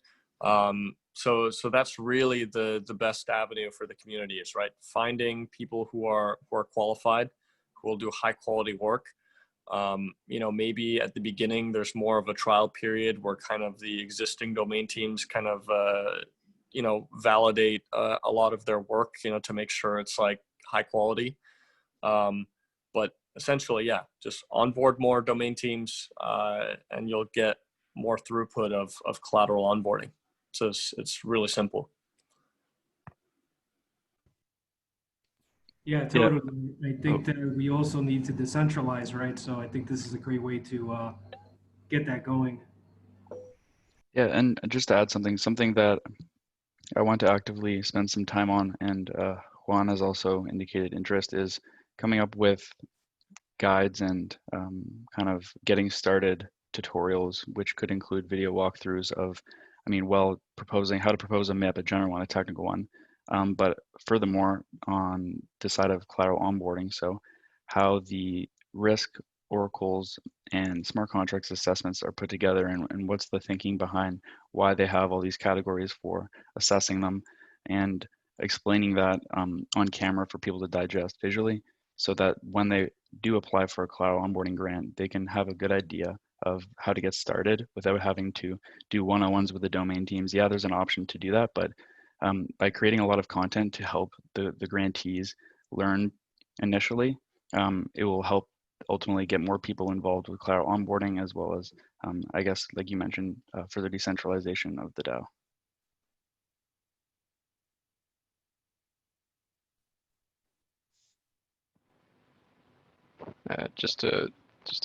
So that's really the best avenue for the community is, right, finding people who are qualified, who will do high quality work. Maybe at the beginning there's more of a trial period where kind of the existing domain teams kind of validate a lot of their work, to make sure it's like high quality. But essentially, yeah, just onboard more domain teams and you'll get more throughput of collateral onboarding. So it's really simple. Yeah, totally. Yeah. I think that we also need to decentralize, right? So I think this is a great way to get that going. Yeah, and just to add something that I want to actively spend some time on, and Juan has also indicated interest, is coming up with guides and kind of getting started tutorials, which could include video walkthroughs of, proposing how to propose a MIP, a general one, a technical one, but furthermore on the side of collateral onboarding, so how the risk oracles and smart contracts assessments are put together, and what's the thinking behind why they have all these categories for assessing them, and explaining that on camera for people to digest visually, so that when they do apply for a collateral onboarding grant, they can have a good idea of how to get started without having to do one-on-ones with the domain teams. Yeah, there's an option to do that, but by creating a lot of content to help the grantees learn initially, it will help ultimately get more people involved with collateral onboarding, as well as, I guess, like you mentioned, further decentralization of the DAO. Just to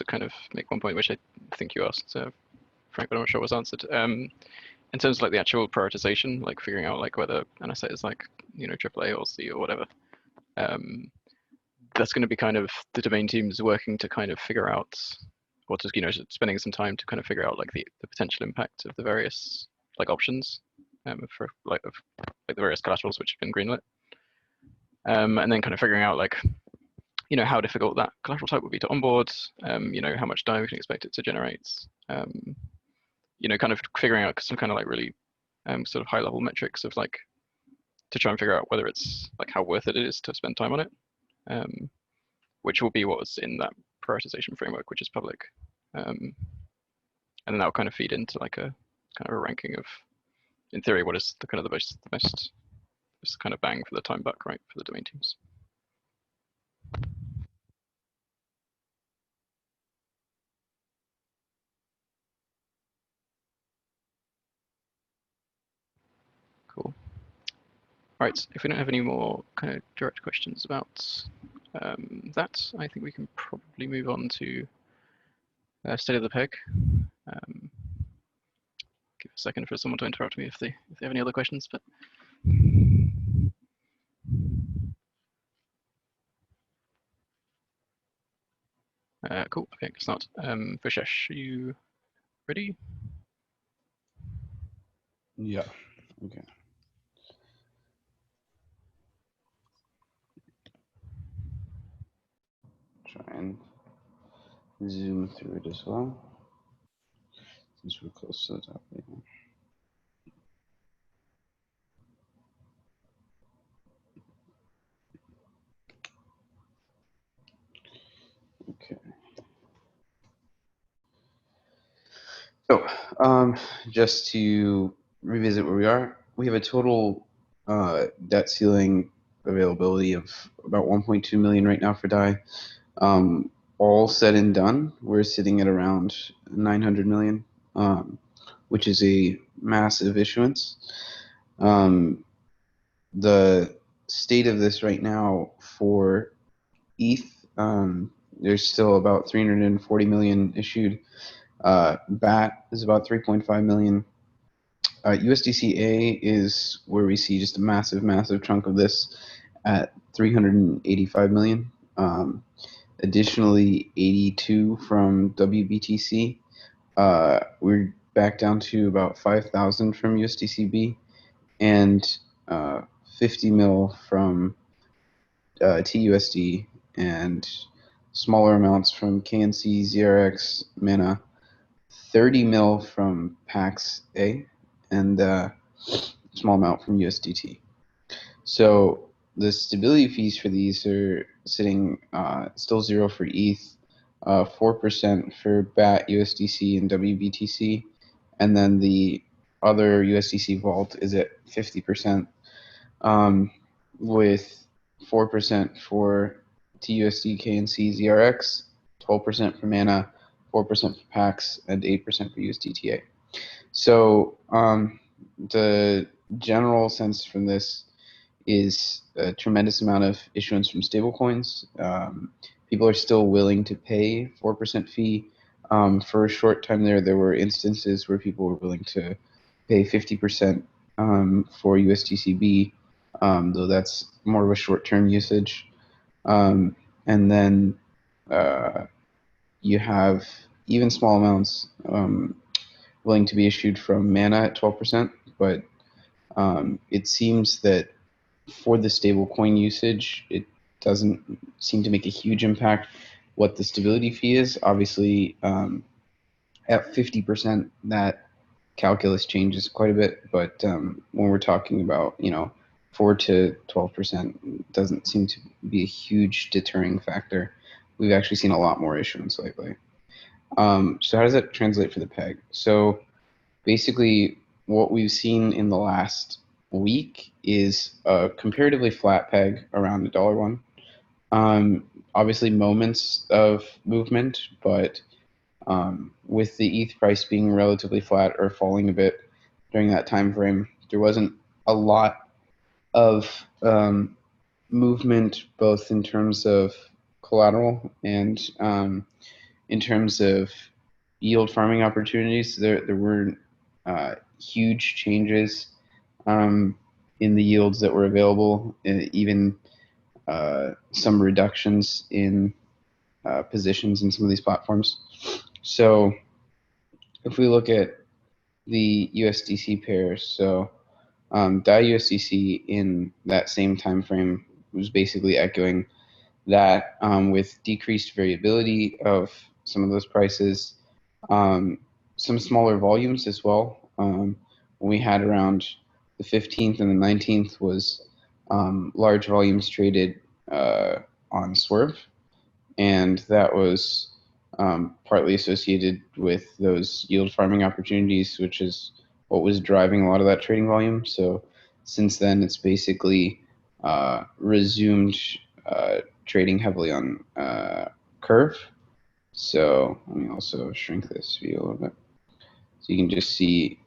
kind of make one point, which I think you asked, Frank, but I'm not sure was answered. In terms of like the actual prioritization, like figuring out like whether an asset is like, you know, AAA or C or whatever, that's going to be kind of the domain teams working to kind of figure out, or just, you know, spending some time to kind of figure out like the potential impact of the various like options for like the various collaterals which have been greenlit, and then kind of figuring out like, you know, how difficult that collateral type would be to onboard, you know, how much DAO we can expect it to generate, you know, kind of figuring out some kind of like really sort of high level metrics of like, to try and figure out whether it's like how worth it is to spend time on it, which will be what's in that prioritization framework, which is public. And then that will kind of feed into like a kind of a ranking of, in theory, what is the kind of the most kind of bang for the time buck, right, for the domain teams. Cool. All right, if we don't have any more kind of direct questions about that, I think we can probably move on to State of the Peg. Give a second for someone to interrupt me if they have any other questions. But cool. Okay, let's start. Vishesh, are you ready? Yeah. Okay. Try and zoom through it as well, since we're close to the top right now. Okay. So, just to revisit where we are, we have a total debt ceiling availability of about 1.2 million right now for DAI. All said and done, we're sitting at around 900 million, which is a massive issuance. The state of this right now for ETH, there's still about 340 million issued. BAT is about 3.5 million. USDC-A is where we see just a massive chunk of this at 385 million. Additionally, 82 from WBTC. We're back down to about 5,000 from USDCB, and 50 mil from TUSD, and smaller amounts from KNC, ZRX, Mana, 30 mil from PAX-A, and small amount from USDT. So the stability fees for these are sitting still 0 for ETH, 4% for BAT, USDC, and WBTC, and then the other USDC vault is at 50%, with 4% for TUSD, KNC, ZRX, 12% for Mana, 4% for PAX, and 8% for USDTA. So the general sense from this is a tremendous amount of issuance from stablecoins. People are still willing to pay 4% fee. For a short time there were instances where people were willing to pay 50% for USDCB, though that's more of a short-term usage. And then you have even small amounts willing to be issued from Mana at 12%, but it seems that for the stablecoin usage, it doesn't seem to make a huge impact what the stability fee is. Obviously, at 50%, that calculus changes quite a bit, but when we're talking about, 4 to 12%, doesn't seem to be a huge deterring factor. we've actually seen a lot more issuance lately. So how does that translate for the PEG? So basically, what we've seen in the last week is a comparatively flat PEG around $1. Obviously, moments of movement, but with the ETH price being relatively flat or falling a bit during that time frame, there wasn't a lot of movement, both in terms of collateral and in terms of yield farming opportunities. There weren't huge changes in the yields that were available, even some reductions in positions in some of these platforms. So if we look at the USDC pairs, so DAI USDC in that same time frame was basically echoing that, with decreased variability of some of those prices, some smaller volumes as well. When we had around the 15th and the 19th was large volumes traded on Swerve, and that was partly associated with those yield farming opportunities, which is what was driving a lot of that trading volume. So since then, it's basically resumed trading heavily on Curve. So let me also shrink this view a little bit. So you can just see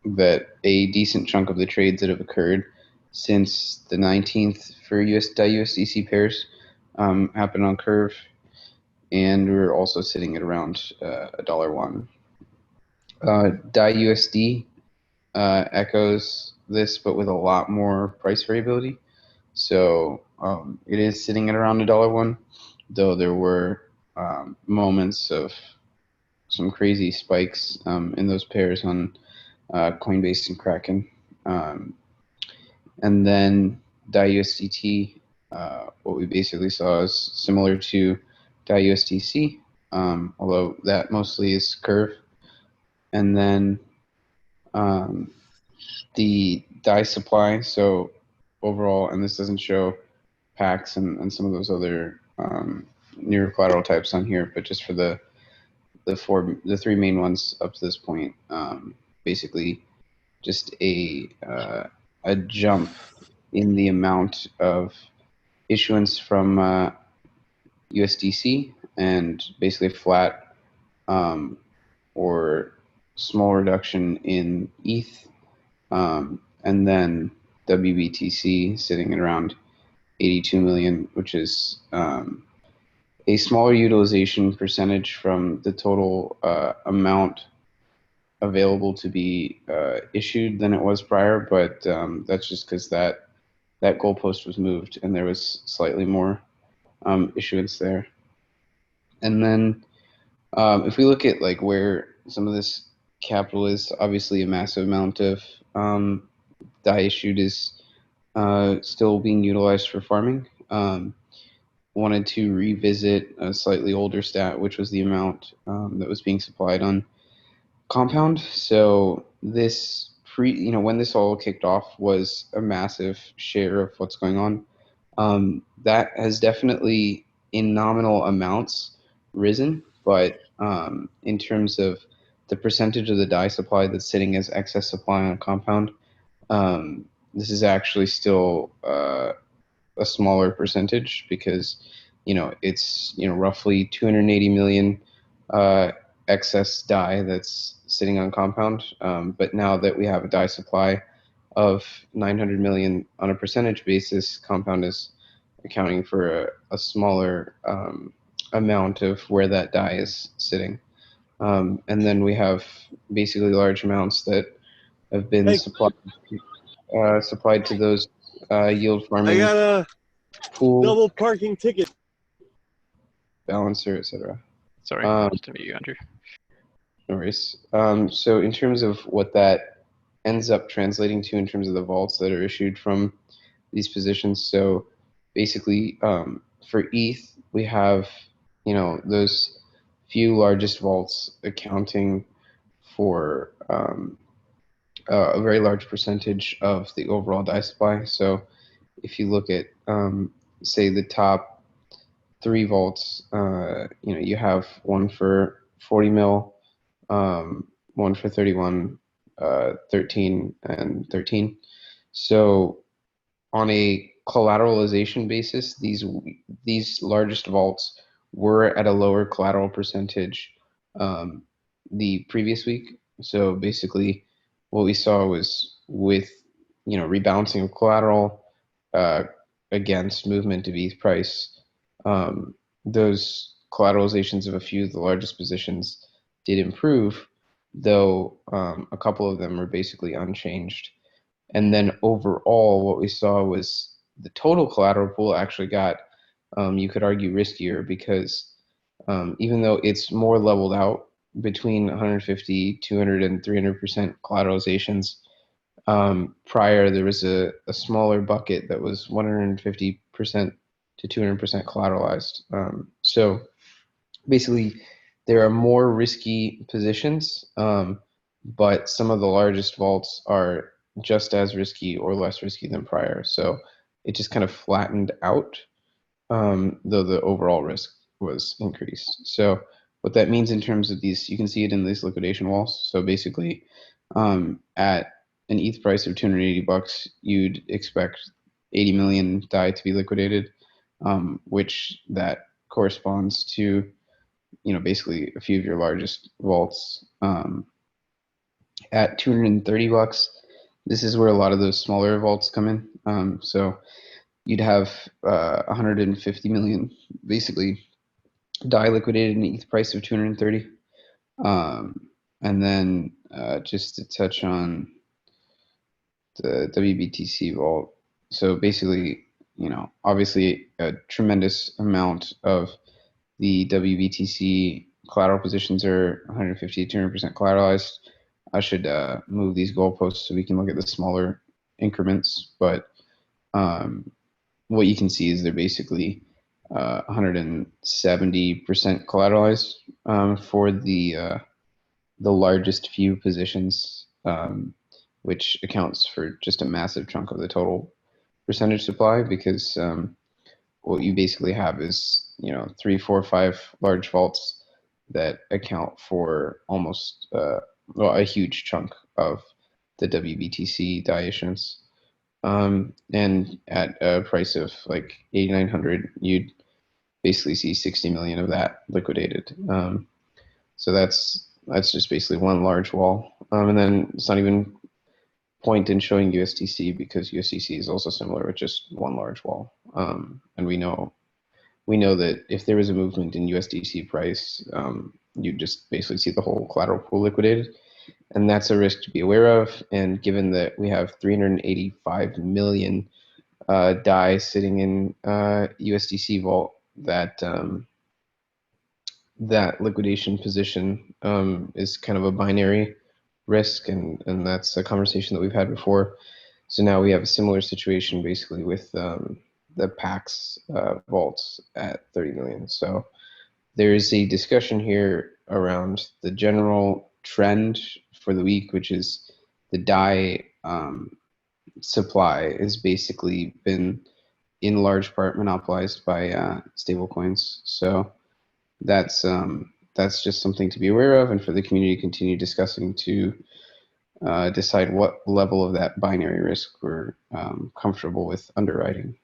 that a decent chunk of the trades that have occurred since the 19th for DAI USDC pairs happened on Curve, and we're also sitting at around $1. DAI USD echoes this, but with a lot more price variability. So it is sitting at around $1, though there were moments of some crazy spikes in those pairs on Coinbase and Kraken. And then DAI USDT, what we basically saw is similar to DAI USDC, although that mostly is Curve. And then the DAI supply, so overall, and this doesn't show packs and some of those other near collateral types on here, but just for the three main ones up to this point, basically just a jump in the amount of issuance from USDC, and basically flat or small reduction in ETH, and then WBTC sitting at around 82 million, which is a smaller utilization percentage from the total amount available to be issued than it was prior, but that's just because that goalpost was moved and there was slightly more issuance there. And then if we look at like where some of this capital is, obviously a massive amount of DAI issued is still being utilized for farming. Wanted to revisit a slightly older stat, which was the amount that was being supplied on Compound. So this when this all kicked off was a massive share of what's going on. That has definitely in nominal amounts risen, but in terms of the percentage of the DAI supply that's sitting as excess supply on Compound, this is actually still a smaller percentage, because it's roughly 280 million excess DAI that's sitting on Compound, but now that we have a DAI supply of 900 million on a percentage basis, Compound is accounting for a smaller amount of where that DAI is sitting, and then we have basically large amounts that have been supplied to those yield farming. I got a pool, double parking ticket. Balancer, etc. Sorry, nice to meet you, Andrew. No worries. So in terms of what that ends up translating to in terms of the vaults that are issued from these positions, so basically for ETH, we have those few largest vaults accounting for a very large percentage of the overall DAI supply. So if you look at say the top 3 vaults. You have one for 40 mil, one for 31, 13, and 13. So on a collateralization basis, these largest vaults were at a lower collateral percentage the previous week. So basically, what we saw was with rebalancing of collateral against movement of ETH price, those collateralizations of a few of the largest positions did improve, though a couple of them were basically unchanged. And then overall, what we saw was the total collateral pool actually got, you could argue, riskier because even though it's more leveled out between 150, 200, and 300% collateralizations, prior there was a smaller bucket that was 150% to 200% collateralized. So basically, there are more risky positions, but some of the largest vaults are just as risky or less risky than prior. So it just kind of flattened out, though the overall risk was increased. So what that means in terms of these, you can see it in these liquidation walls. So basically, at an ETH price of $280, you'd expect 80 million DAI to be liquidated, which that corresponds to, basically a few of your largest vaults. At $230, this is where a lot of those smaller vaults come in. So you'd have 150 million basically DAI liquidated in ETH price of 230. And then just to touch on the WBTC vault. So basically, obviously a tremendous amount of the WBTC collateral positions are 150 to 200% collateralized. I should move these goalposts so we can look at the smaller increments. But what you can see is they're basically 170% collateralized for the largest few positions, which accounts for just a massive chunk of the total percentage supply, because what you basically have is 3, 4, 5 large vaults that account for almost a huge chunk of the WBTC DAI issuance. And at a price of like 8,900, you'd basically see 60 million of that liquidated. So that's just basically one large wall. And then it's not even point in showing USDC, because USDC is also similar with just one large wall. And we know that if there was a movement in USDC price, you'd just basically see the whole collateral pool liquidated. And that's a risk to be aware of. And given that we have 385 million DAI sitting in USDC vault, that liquidation position is kind of a binary risk, and that's a conversation that we've had before. So now we have a similar situation basically with the PAX vaults at 30 million. So there is a discussion here around the general trend for the week, which is the DAI supply has basically been in large part monopolized by stablecoins. So that's just something to be aware of, and for the community to continue discussing to decide what level of that binary risk we're comfortable with underwriting.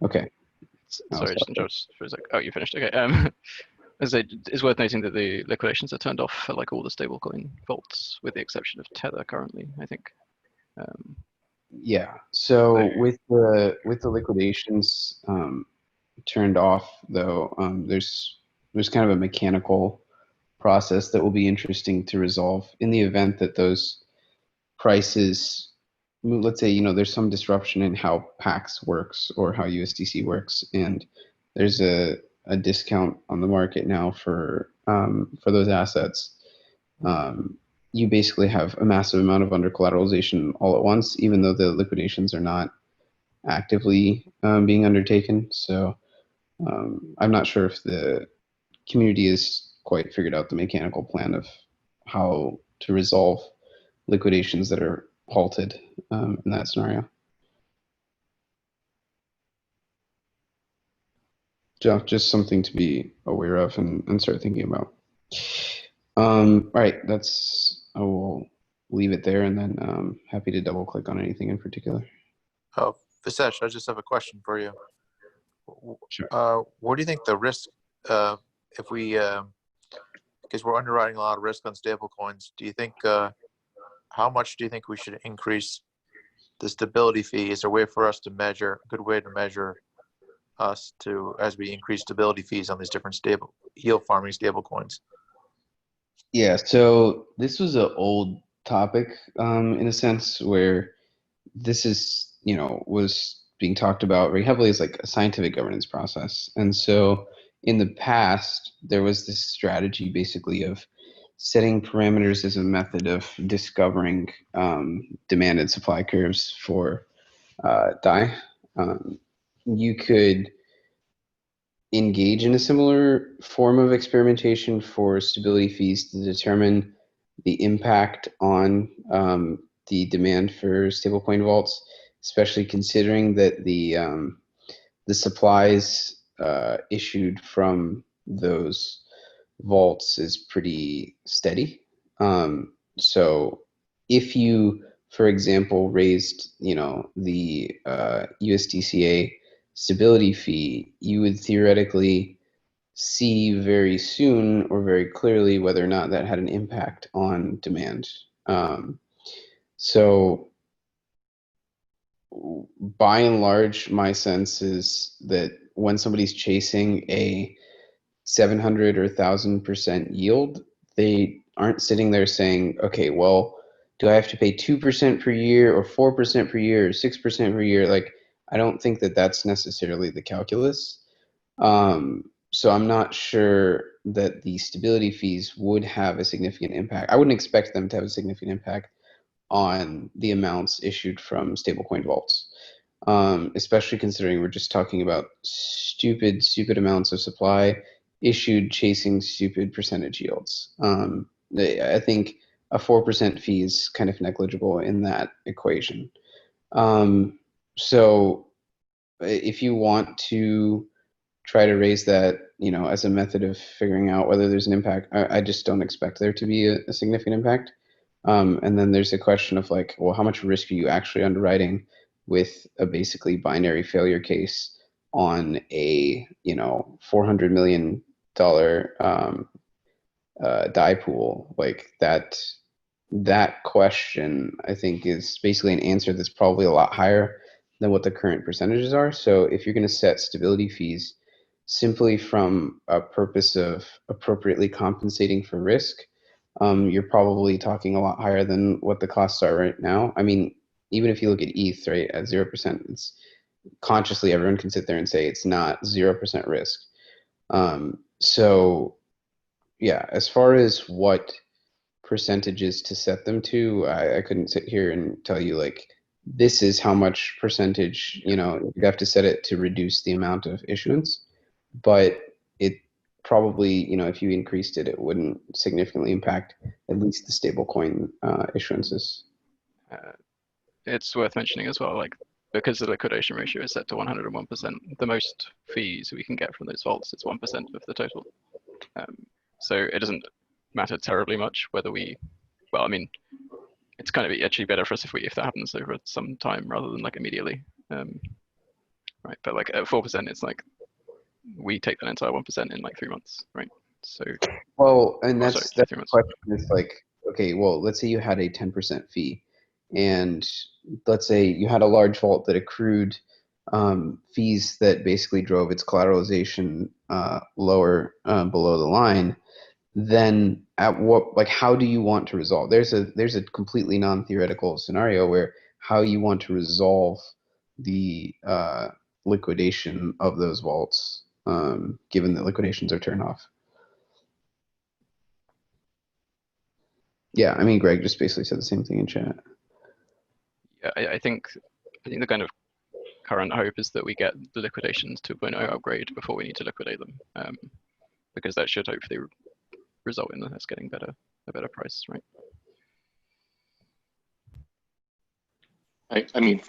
Okay. Sorry, just interrupt for a sec. Oh, you finished. Okay. It's worth noting that the liquidations are turned off for like all the stablecoin vaults, with the exception of Tether currently, I think. Yeah. So with the liquidations turned off, though, there's kind of a mechanical process that will be interesting to resolve in the event that those prices, let's say, there's some disruption in how PAX works or how USDC works, and there's a discount on the market now for those assets. You basically have a massive amount of under collateralization all at once, even though the liquidations are not actively being undertaken. So I'm not sure if the community has quite figured out the mechanical plan of how to resolve liquidations that are halted in that scenario. just something to be aware of and start thinking about. All right, I will leave it there, and then happy to double click on anything in particular. Visesh, I just have a question for you. Sure. What do you think the risk, if we, because we're underwriting a lot of risk on stable coins, do you think, how much do you think we should increase the stability fee? Is there a way for us to measure, a good way to measure us to, as we increase stability fees on these different stable yield farming stable coins? Yeah, so this was an old topic in a sense where this is, was being talked about very heavily as like a scientific governance process. And so in the past, there was this strategy basically of setting parameters as a method of discovering demand and supply curves for DAI. You could engage in a similar form of experimentation for stability fees to determine the impact on the demand for stablecoin vaults, especially considering that the supplies issued from those vaults is pretty steady. So if you, for example, raised the USDCA stability fee, you would theoretically see very soon or very clearly whether or not that had an impact on demand. So by and large, my sense is that when somebody's chasing a 700 or 1,000% yield, they aren't sitting there saying, okay, well, do I have to pay 2% per year or 4% per year or 6% per year? Like, I don't think that that's necessarily the calculus. So I'm not sure that the stability fees would have a significant impact. I wouldn't expect them to have a significant impact on the amounts issued from stablecoin vaults, especially considering we're just talking about stupid amounts of supply issued chasing stupid percentage yields. I think a 4% fee is kind of negligible in that equation. So if you want to try to raise that, as a method of figuring out whether there's an impact, I just don't expect there to be a significant impact. And then there's a question of like, well, how much risk are you actually underwriting with a basically binary failure case on a $400 million DAI pool? Like that question, I think, is basically an answer that's probably a lot higher than what the current percentages are. So if you're going to set stability fees simply from a purpose of appropriately compensating for risk, you're probably talking a lot higher than what the costs are right now. I mean, even if you look at ETH, right, at 0%, it's consciously everyone can sit there and say it's not 0% risk. So yeah, as far as what percentages to set them to, I couldn't sit here and tell you like this is how much percentage, you'd have to set it to reduce the amount of issuance, but it probably, if you increased it, it wouldn't significantly impact at least the stablecoin issuances. It's worth mentioning as well, like because the liquidation ratio is set to 101%, the most fees we can get from those vaults is 1% of the total. So it doesn't matter terribly much whether well, I mean, it's kind of actually better for us if that happens over some time rather than like immediately. Right, but like at 4%, it's like we take that entire 1% in like 3 months, right? So well, and that's the 3 months. question is like, okay, well, let's say you had a 10% fee, and let's say you had a large vault that accrued fees that basically drove its collateralization lower below the line. Then at what, like, how do you want to resolve? There's a completely non-theoretical scenario where how you want to resolve the liquidation of those vaults, given that liquidations are turned off. Yeah, I mean, Greg just basically said the same thing in chat. Yeah, I think the kind of current hope is that we get the liquidations 2.0 upgrade before we need to liquidate them, because that should hopefully result in us getting a better price, right? I mean,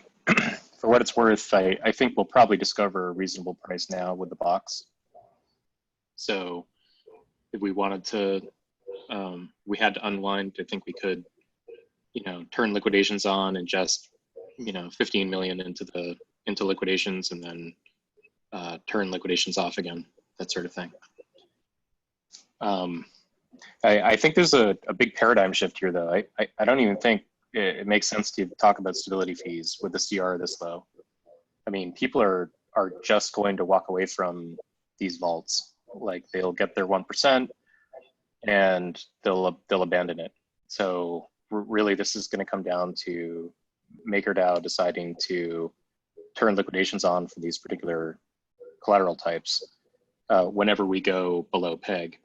for what it's worth, I think we'll probably discover a reasonable price now with the box. So if we wanted to, we had to unwind. I think we could, turn liquidations on and just, 15 million into liquidations, and then turn liquidations off again, that sort of thing. I think there's a big paradigm shift here, though. I don't even think it makes sense to talk about stability fees with the CR this low. I mean, people are just going to walk away from these vaults. Like, they'll get their 1% and they'll abandon it. So really, this is going to come down to MakerDAO deciding to turn liquidations on for these particular collateral types whenever we go below peg.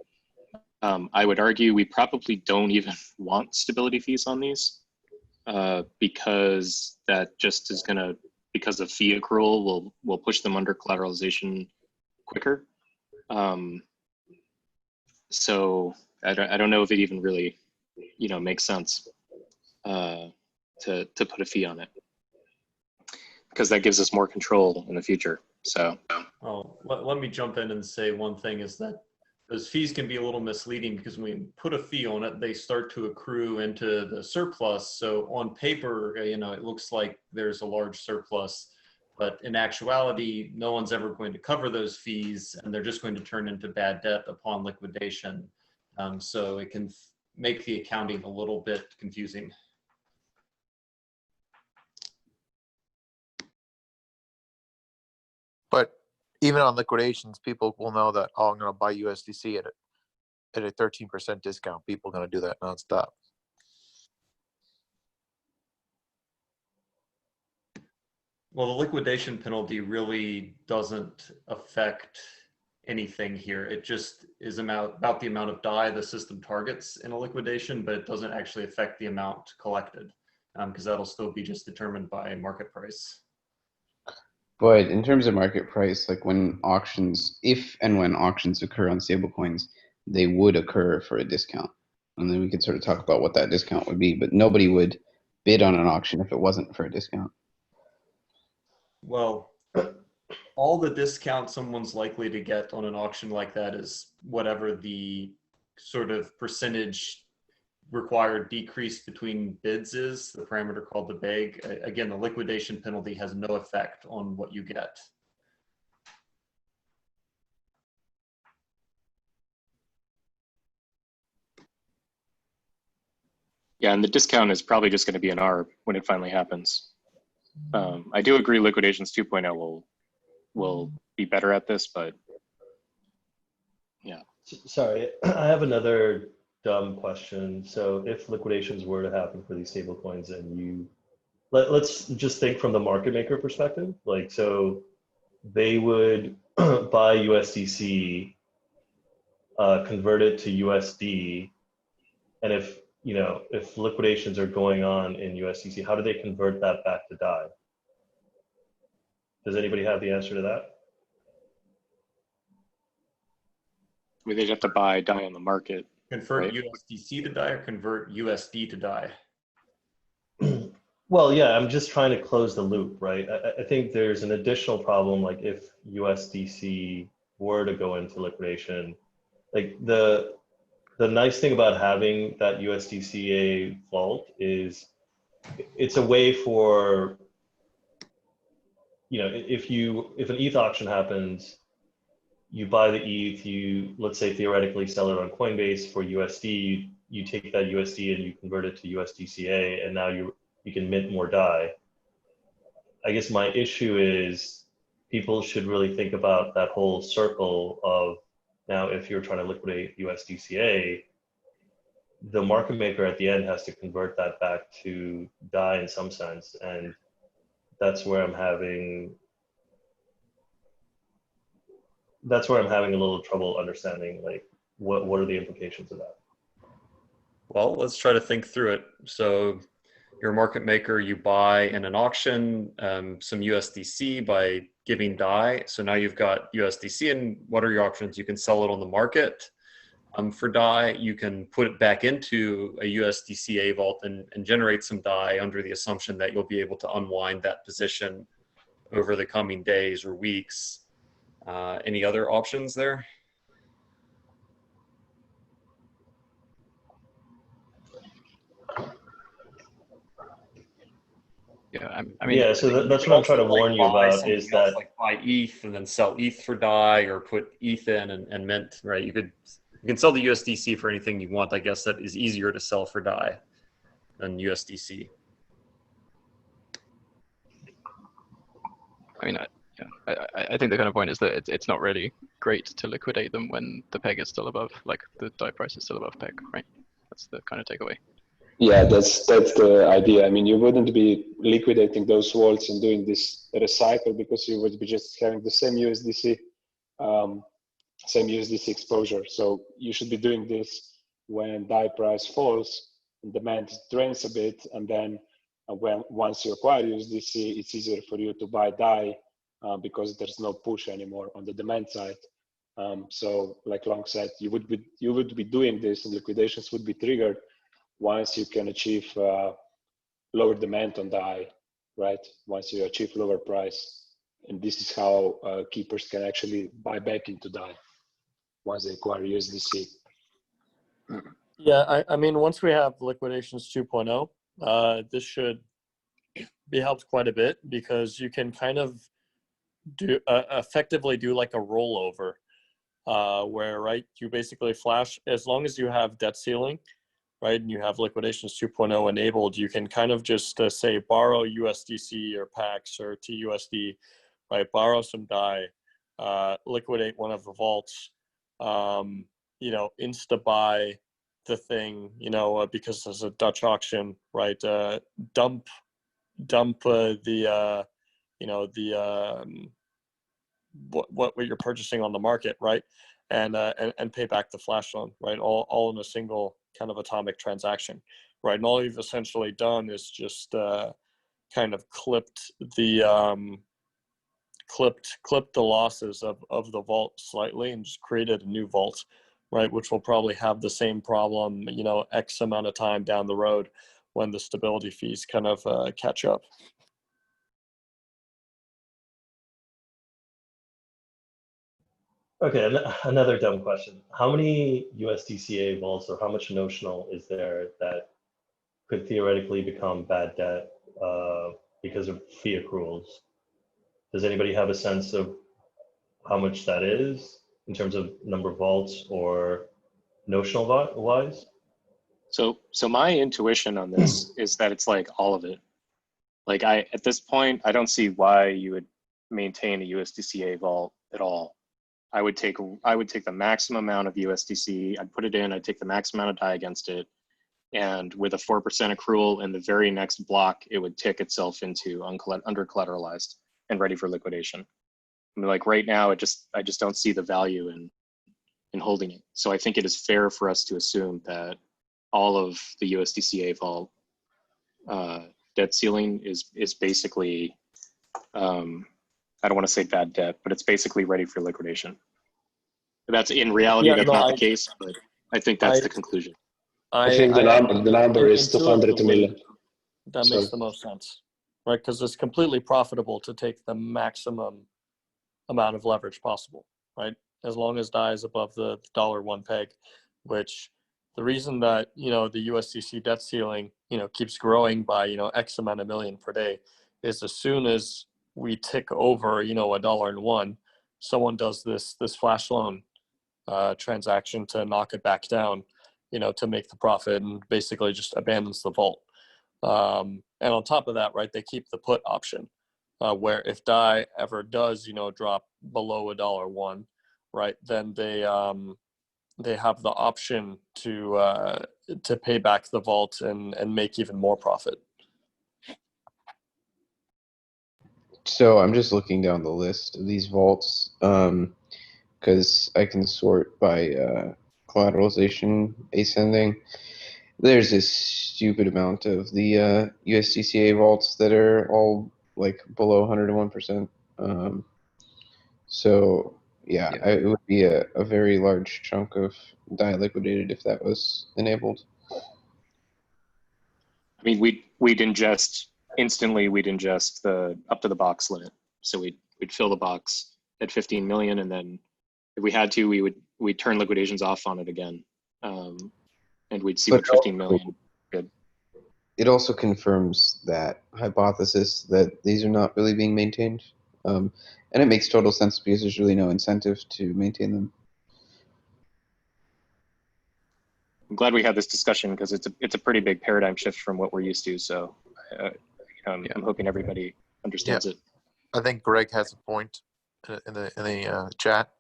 I would argue we probably don't even want stability fees on these because that just is going to, because of fee accrual, will push them under collateralization quicker. So I don't know if it even really, makes sense to put a fee on it, because that gives us more control in the future. So, let me jump in and say one thing is that those fees can be a little misleading, because when we put a fee on it, they start to accrue into the surplus. So on paper, it looks like there's a large surplus, but in actuality, no one's ever going to cover those fees, and they're just going to turn into bad debt upon liquidation. So it can make the accounting a little bit confusing. But even on liquidations, people will know that, oh, I'm going to buy USDC at a 13% discount. People are going to do that nonstop. Well, the liquidation penalty really doesn't affect anything here. It just is about the amount of DAI the system targets in a liquidation, but it doesn't actually affect the amount collected, because that'll still be just determined by market price. But in terms of market price, like when auctions, if and when auctions occur on stablecoins, they would occur for a discount. And then we could sort of talk about what that discount would be, but nobody would bid on an auction if it wasn't for a discount. Well, all the discount someone's likely to get on an auction like that is whatever the sort of percentage required decrease between bids is, the parameter called the BEG. Again, the liquidation penalty has no effect on what you get. Yeah, and the discount is probably just going to be an ARB when it finally happens. I do agree liquidations 2.0 will be better at this, but yeah. Sorry, I have another dumb question. So if liquidations were to happen for these stablecoins, and let's just think from the market maker perspective, like, so they would buy USDC, convert it to USD, and if liquidations are going on in USDC, how do they convert that back to DAI? Does anybody have the answer to that? I mean, they'd have to buy DAI on the market. Convert USDC to DAI or convert USD to DAI? Well, yeah, I'm just trying to close the loop, right? I think there's an additional problem, like if USDC were to go into liquidation, like the nice thing about having that USDCA vault is it's a way for, if an ETH auction happens, you buy the ETH, let's say theoretically sell it on Coinbase for USD, you take that USD and you convert it to USDCA, and now you can mint more DAI. I guess my issue is people should really think about that whole circle of, now if you're trying to liquidate USDCA, the market maker at the end has to convert that back to DAI in some sense, and that's where I'm having a little trouble understanding, like, what are the implications of that? Well, let's try to think through it. So you're a market maker, you buy in an auction some USDC by giving DAI. So now you've got USDC, and what are your options? You can sell it on the market for DAI. You can put it back into a USDCA vault and generate some DAI under the assumption that you'll be able to unwind that position over the coming days or weeks. Any other options there? Yeah, I mean, yeah, so that's what I'm trying to warn you about is that like buy ETH and then sell ETH for DAI, or put ETH in and mint, right? You can sell the USDC for anything you want. I guess that is easier to sell for DAI than USDC. I mean, I think the kind of point is that it's not really great to liquidate them when the peg is still above, like the DAI price is still above peg, right? That's the kind of takeaway. Yeah, that's the idea. I mean, you wouldn't be liquidating those vaults and doing this recycle, because you would be just having the same USDC exposure. So you should be doing this when DAI price falls and demand drains a bit, and then once you acquire USDC, it's easier for you to buy DAI because there's no push anymore on the demand side. So, like Long said, you would be doing this, and liquidations would be triggered once you can achieve lower demand on DAI, right? Once you achieve lower price, and this is how keepers can actually buy back into DAI once they acquire USDC. Yeah, I mean, once we have liquidations 2.0, this should be helped quite a bit, because you can kind of do effectively do like a rollover, where, right, you basically flash, as long as you have debt ceiling, right, and you have liquidations 2.0 enabled, you can kind of just say borrow USDC or PAX or TUSD, right, borrow some DAI, liquidate one of the vaults, you know, insta buy the thing, you know, because there's a Dutch auction, right, dump the you know, the what you're purchasing on the market, right, and pay back the flash loan, right, all in a single kind of atomic transaction, right, and all you've essentially done is just kind of clipped the losses of the vault slightly, and just created a new vault, right, which will probably have the same problem, you know, X amount of time down the road when the stability fees kind of catch up. Okay, another dumb question. How many USDCA vaults, or how much notional is there that could theoretically become bad debt because of fee accruals? Does anybody have a sense of how much that is in terms of number of vaults or notional wise? So my intuition on this is that it's like all of it. Like at this point, I don't see why you would maintain a USDCA vault at all. I would take the maximum amount of USDC, I'd put it in, I'd take the maximum amount of DAI against it, and with a 4% accrual in the very next block, it would tick itself into under collateralized and ready for liquidation. I mean, like right now, I just don't see the value in holding it. So I think it is fair for us to assume that all of the USDCA vault debt ceiling is basically, I don't want to say bad debt, but it's basically ready for liquidation. That's in reality, that's not the case, but I think that's the conclusion. I think the number is 200 million. That makes the most sense, right? Because it's completely profitable to take the maximum amount of leverage possible, right? As long as DAI is above the $1 peg, which the reason that, you know, the USDC debt ceiling, you know, keeps growing by, you know, X amount of million per day is as soon as we tick over, you know, $1.01, someone does this flash loan transaction to knock it back down, you know, to make the profit, and basically just abandons the vault. And on top of that, right, they keep the put option, where if DAI ever does, you know, drop below $1.01, right, then they have the option to pay back the vault and make even more profit. So I'm just looking down the list of these vaults, because I can sort by collateralization ascending. There's this stupid amount of the USDCA vaults that are all like below 101%. So yeah, it would be a very large chunk of DAI liquidated if that was enabled. I mean, we'd ingest the up to the box limit. So we'd fill the box at 15 million, and then if we had to, we'd turn liquidations off on it again, and we'd see what 15 million did. it also confirms that hypothesis that these are not really being maintained. And it makes total sense because there's really no incentive to maintain them. I'm glad we had this discussion because it's a pretty big paradigm shift from what we're used to. So I'm hoping everybody understands it. I think Greg has a point in the chat.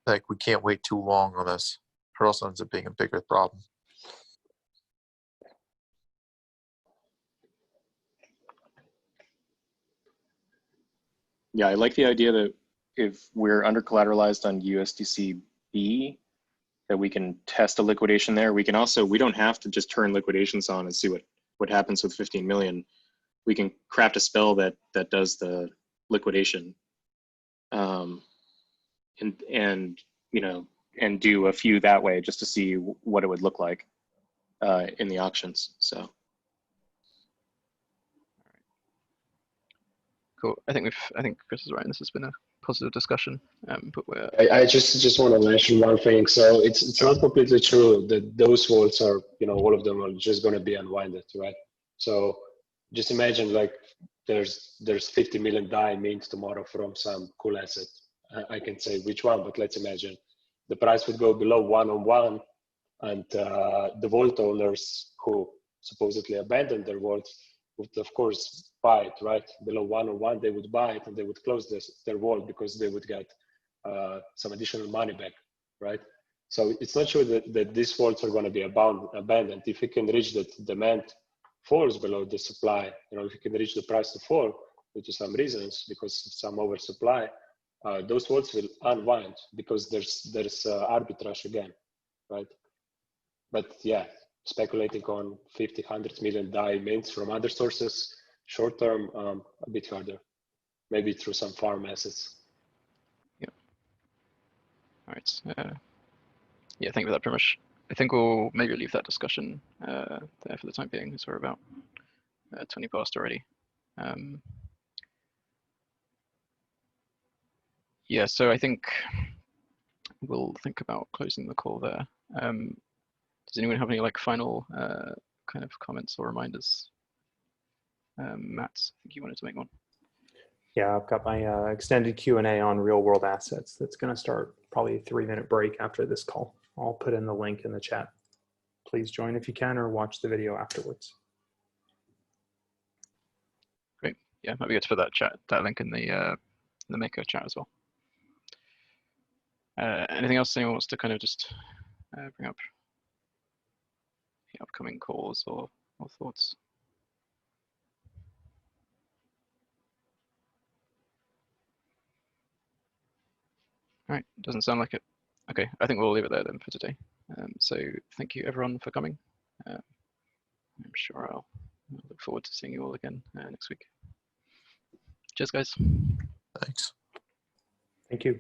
Like, we can't wait too long on this, or else it ends up being a bigger problem. Yeah, I like the idea that if we're under collateralized on USDCB, that we can test a liquidation there. We can also, we don't have to just turn liquidations on and see what happens with 15 million. We can craft a spell that does the liquidation, and you know, and do a few that way just to see what it would look like in the auctions. So. Cool. I think Chris is right. This has been a positive discussion. But we're... I just want to mention one thing. So it's not completely true that those vaults are, you know, all of them are just going to be unwinded, right? So just imagine like there's 50 million DAI minted tomorrow from some cool asset. I can say which one, but let's imagine the price would go below 1-on-1, and the vault owners who supposedly abandoned their vaults would of course buy it, right? Below 1-on-1, they would buy it and they would close their vault because they would get some additional money back, right? So it's not sure that these vaults are going to be abandoned. If we can reach that demand falls below the supply, you know, if you can reach the price to fall due to some reasons because of some oversupply, those vaults will unwind because there's arbitrage again, right? But yeah, speculating on 50, 100 million DAI mints from other sources, short term, a bit harder, maybe through some farm assets. Yeah. All right. Yeah, thank you for that, Primož. I think we'll maybe leave that discussion there for the time being, because we're about 20 past already. Yeah, so I think we'll think about closing the call there. Does anyone have any like final kind of comments or reminders? Matt, I think you wanted to make one. Yeah, I've got my extended Q&A on real world assets. That's going to start probably a 3-minute break after this call. I'll put in the link in the chat. Please join if you can, or watch the video afterwards. Great. Yeah, might be good to put that link in the Maker chat as well. Anything else anyone wants to kind of just bring up? The upcoming calls or thoughts? All right, doesn't sound like it. Okay, I think we'll leave it there then for today. So thank you everyone for coming. I'm sure I'll look forward to seeing you all again next week. Cheers, guys. Thanks. Thank you.